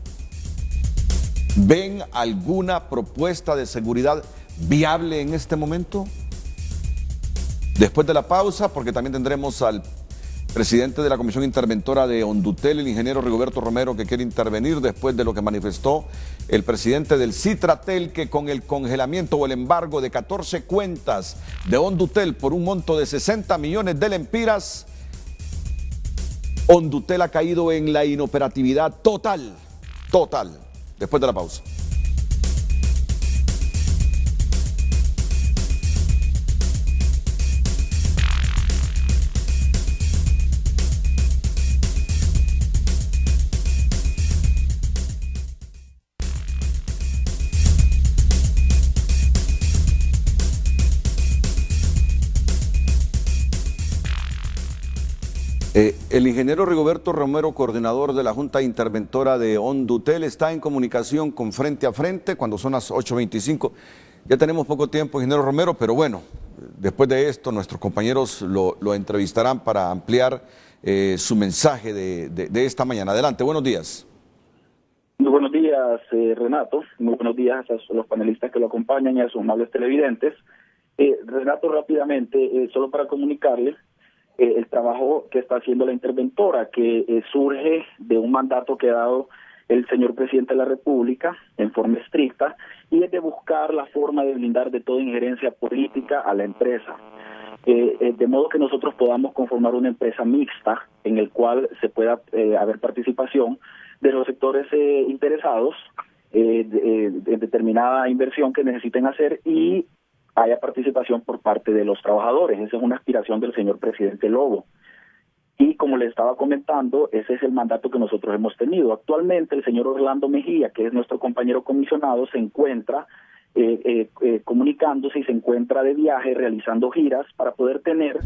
¿Ven alguna propuesta de seguridad viable en este momento? Después de la pausa, porque también tendremos al presidente de la Comisión Interventora de Hondutel, el ingeniero Rigoberto Romero, que quiere intervenir después de lo que manifestó el presidente del Citratel, que con el congelamiento o el embargo de 14 cuentas de Hondutel por un monto de 60 millones de lempiras, Hondutel ha caído en la inoperatividad total. Después de la pausa. El ingeniero Rigoberto Romero, coordinador de la Junta Interventora de Hondutel, está en comunicación con Frente a Frente cuando son las 8:25. Ya tenemos poco tiempo, ingeniero Romero, pero bueno, después de esto nuestros compañeros lo entrevistarán para ampliar su mensaje de esta mañana. Adelante, buenos días. Muy buenos días, Renato. Muy buenos días a los panelistas que lo acompañan y a sus amables televidentes. Renato, rápidamente, solo para comunicarles el trabajo que está haciendo la interventora, que surge de un mandato que ha dado el señor presidente de la República en forma estricta, y es de buscar la forma de blindar de toda injerencia política a la empresa. De modo que nosotros podamos conformar una empresa mixta en el cual se pueda haber participación de los sectores interesados en determinada inversión que necesiten hacer y haya participación por parte de los trabajadores. Esa es una aspiración del señor presidente Lobo. Y como les estaba comentando, ese es el mandato que nosotros hemos tenido. Actualmente el señor Orlando Mejía, que es nuestro compañero comisionado, se encuentra comunicándose y se encuentra de viaje realizando giras para poder tener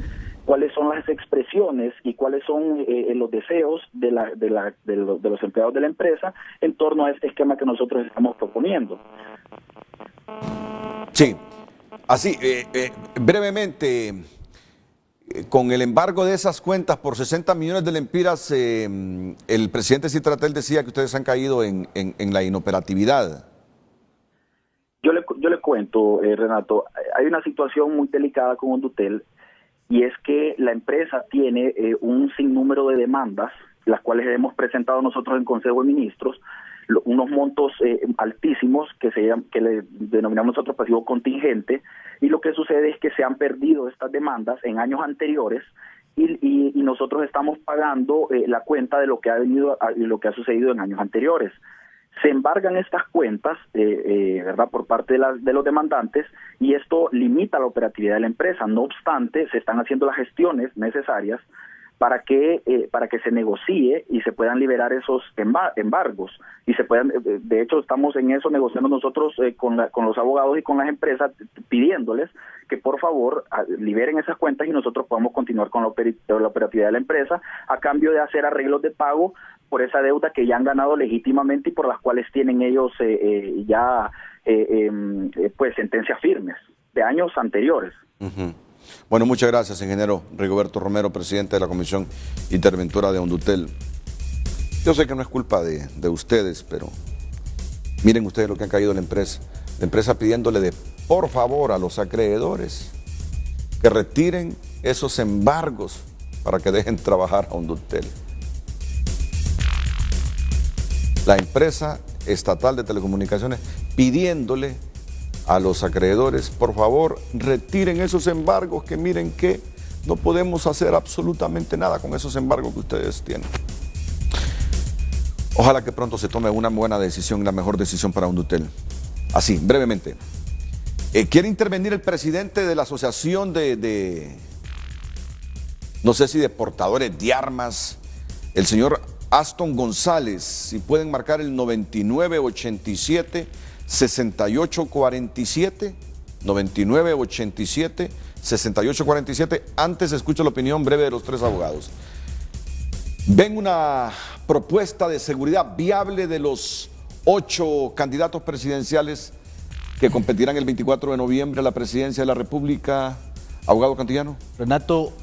cuáles son las expresiones y cuáles son los deseos de los empleados de la empresa en torno a este esquema que nosotros estamos proponiendo. Sí. Así, brevemente, con el embargo de esas cuentas por 60 millones de lempiras, el presidente Citratel decía que ustedes han caído en la inoperatividad. Yo le cuento, Renato, hay una situación muy delicada con Hondutel, y es que la empresa tiene un sinnúmero de demandas, las cuales hemos presentado nosotros en Consejo de Ministros, unos montos altísimos que le denominamos nosotros pasivo contingente, y lo que sucede es que se han perdido estas demandas en años anteriores y nosotros estamos pagando la cuenta de lo que ha venido y lo que ha sucedido en años anteriores. Se embargan estas cuentas, ¿verdad?, por parte de los demandantes, y esto limita la operatividad de la empresa. No obstante, se están haciendo las gestiones necesarias para que se negocie y se puedan liberar esos embargos y se puedan, de hecho estamos en eso negociando nosotros con los abogados y con las empresas, pidiéndoles que por favor liberen esas cuentas y nosotros podamos continuar con la operatividad de la empresa a cambio de hacer arreglos de pago por esa deuda que ya han ganado legítimamente y por las cuales tienen ellos pues sentencias firmes de años anteriores. Uh-huh. Bueno, muchas gracias, ingeniero Rigoberto Romero, presidente de la Comisión Interventora de Hondutel. Yo sé que no es culpa de ustedes, pero miren ustedes lo que ha caído en la empresa pidiéndole por favor a los acreedores que retiren esos embargos para que dejen trabajar a Hondutel. La empresa estatal de telecomunicaciones pidiéndole a los acreedores, por favor, retiren esos embargos, que miren que no podemos hacer absolutamente nada con esos embargos que ustedes tienen. Ojalá que pronto se tome una buena decisión, la mejor decisión para Hondutel. Así, brevemente. Quiere intervenir el presidente de la asociación no sé si de portadores de armas, el señor Aston González. Si pueden marcar el 9987-6847, 9987-6847. Antes escucho la opinión breve de los tres abogados. ¿Ven una propuesta de seguridad viable de los 8 candidatos presidenciales que competirán el 24 de noviembre a la presidencia de la República, abogado Cantillano? Renato,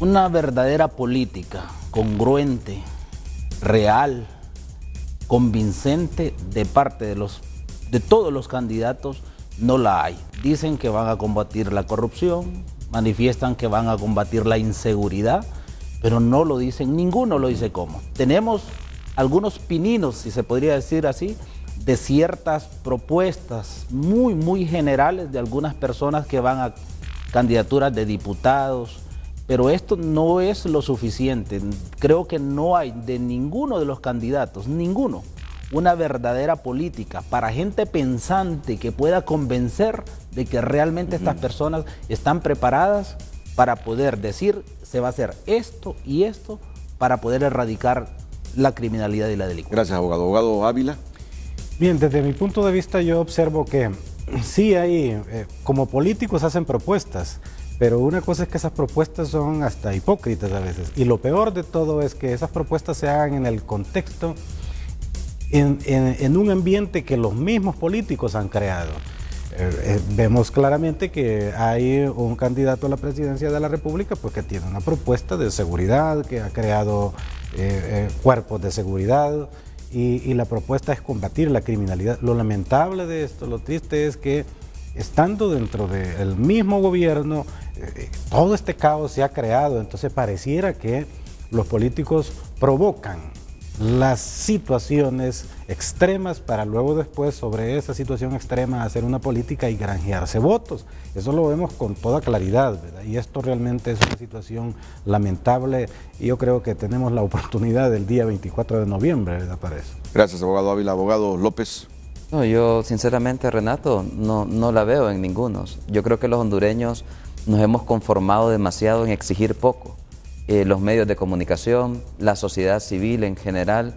una verdadera política congruente, real, convincente de parte de todos los candidatos no la hay. Dicen que van a combatir la corrupción, manifiestan que van a combatir la inseguridad, pero no lo dicen, ninguno lo dice cómo. Tenemos algunos pininos, si se podría decir así, de ciertas propuestas muy generales de algunas personas que van a candidaturas de diputados, pero esto no es lo suficiente. Creo que no hay de ninguno de los candidatos, ninguno, una verdadera política para gente pensante que pueda convencer de que realmente estas personas están preparadas para poder decir se va a hacer esto y esto para poder erradicar la criminalidad y la delincuencia. Gracias, abogado. Abogado Ávila. Bien, desde mi punto de vista yo observo que sí hay, como políticos hacen propuestas, pero una cosa es que esas propuestas son hasta hipócritas a veces. Y lo peor de todo es que esas propuestas se hagan en el contexto, en un ambiente que los mismos políticos han creado. Vemos claramente que hay un candidato a la presidencia de la República pues, que tiene una propuesta de seguridad, que ha creado cuerpos de seguridad y la propuesta es combatir la criminalidad. Lo lamentable de esto, lo triste es que estando dentro del mismo gobierno, todo este caos se ha creado, entonces pareciera que los políticos provocan las situaciones extremas para luego después sobre esa situación extrema hacer una política y granjearse votos. Eso lo vemos con toda claridad, ¿verdad? Y esto realmente es una situación lamentable y yo creo que tenemos la oportunidad del día 24 de noviembre, ¿verdad? Para eso. Gracias, abogado Ávila. Abogado López. No, yo sinceramente, Renato, no la veo en ninguno. Yo creo que los hondureños nos hemos conformado demasiado en exigir poco. Los medios de comunicación, la sociedad civil en general,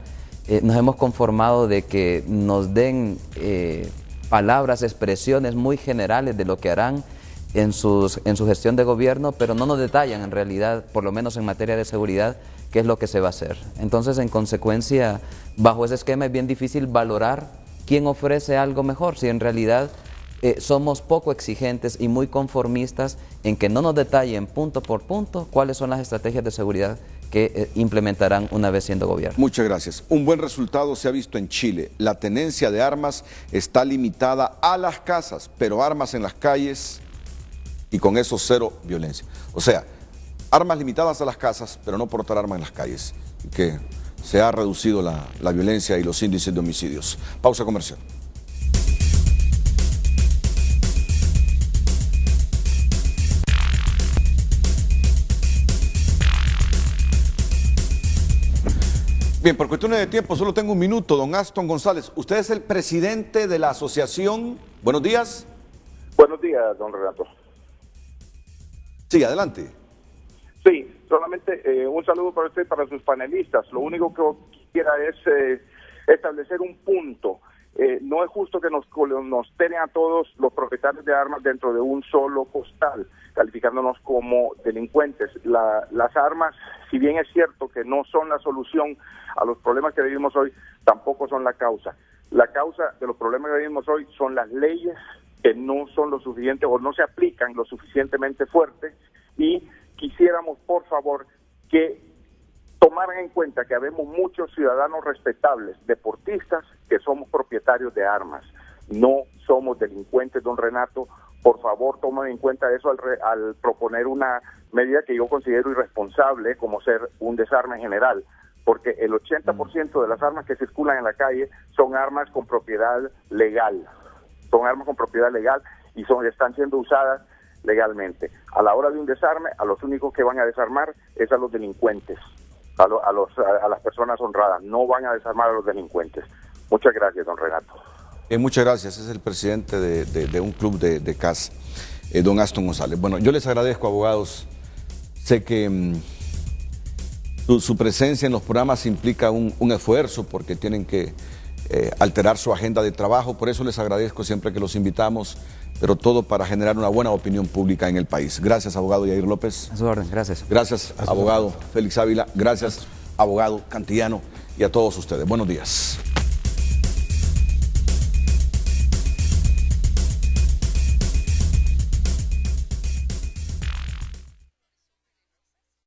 nos hemos conformado de que nos den palabras, expresiones muy generales de lo que harán en su gestión de gobierno, pero no nos detallan en realidad, por lo menos en materia de seguridad, qué es lo que se va a hacer. Entonces, en consecuencia, bajo ese esquema es bien difícil valorar quién ofrece algo mejor, si en realidad somos poco exigentes y muy conformistas en que no nos detallen punto por punto cuáles son las estrategias de seguridad que implementarán una vez siendo gobierno. Muchas gracias. Un buen resultado se ha visto en Chile. La tenencia de armas está limitada a las casas, pero armas en las calles y con eso cero violencia. O sea, armas limitadas a las casas, pero no portar armas en las calles, que se ha reducido la violencia y los índices de homicidios. Pausa comercial. Bien, por cuestiones de tiempo, solo tengo un minuto. Don Aston González, usted es el presidente de la asociación. Buenos días. Buenos días, don Renato. Sí, adelante. Sí, solamente un saludo para usted y para sus panelistas. Lo único que quisiera es establecer un punto. No es justo que nos tengan a todos los propietarios de armas dentro de un solo costal, calificándonos como delincuentes. Las armas, si bien es cierto que no son la solución a los problemas que vivimos hoy, tampoco son la causa. La causa de los problemas que vivimos hoy son las leyes que no son lo suficiente o no se aplican lo suficientemente fuerte, y quisiéramos, por favor, que tomaran en cuenta que habemos muchos ciudadanos respetables, deportistas, que somos propietarios de armas. No somos delincuentes, don Renato. Por favor, tomen en cuenta eso al proponer una medida que yo considero irresponsable, como ser un desarme general, porque el 80% de las armas que circulan en la calle son armas con propiedad legal. Son armas con propiedad legal y están siendo usadas legalmente. A la hora de un desarme, a los únicos que van a desarmar es a los delincuentes, a las personas honradas. No van a desarmar a los delincuentes. Muchas gracias, don Renato. Muchas gracias. Es el presidente de un club de CAS, don Aston González. Bueno, yo les agradezco, abogados. Sé que su presencia en los programas implica un esfuerzo porque tienen que alterar su agenda de trabajo. Por eso les agradezco siempre que los invitamos, pero todo para generar una buena opinión pública en el país. Gracias, abogado Yair López. A su orden, gracias. Gracias, abogado Félix Ávila. Gracias, abogado Cantillano, y a todos ustedes. Buenos días.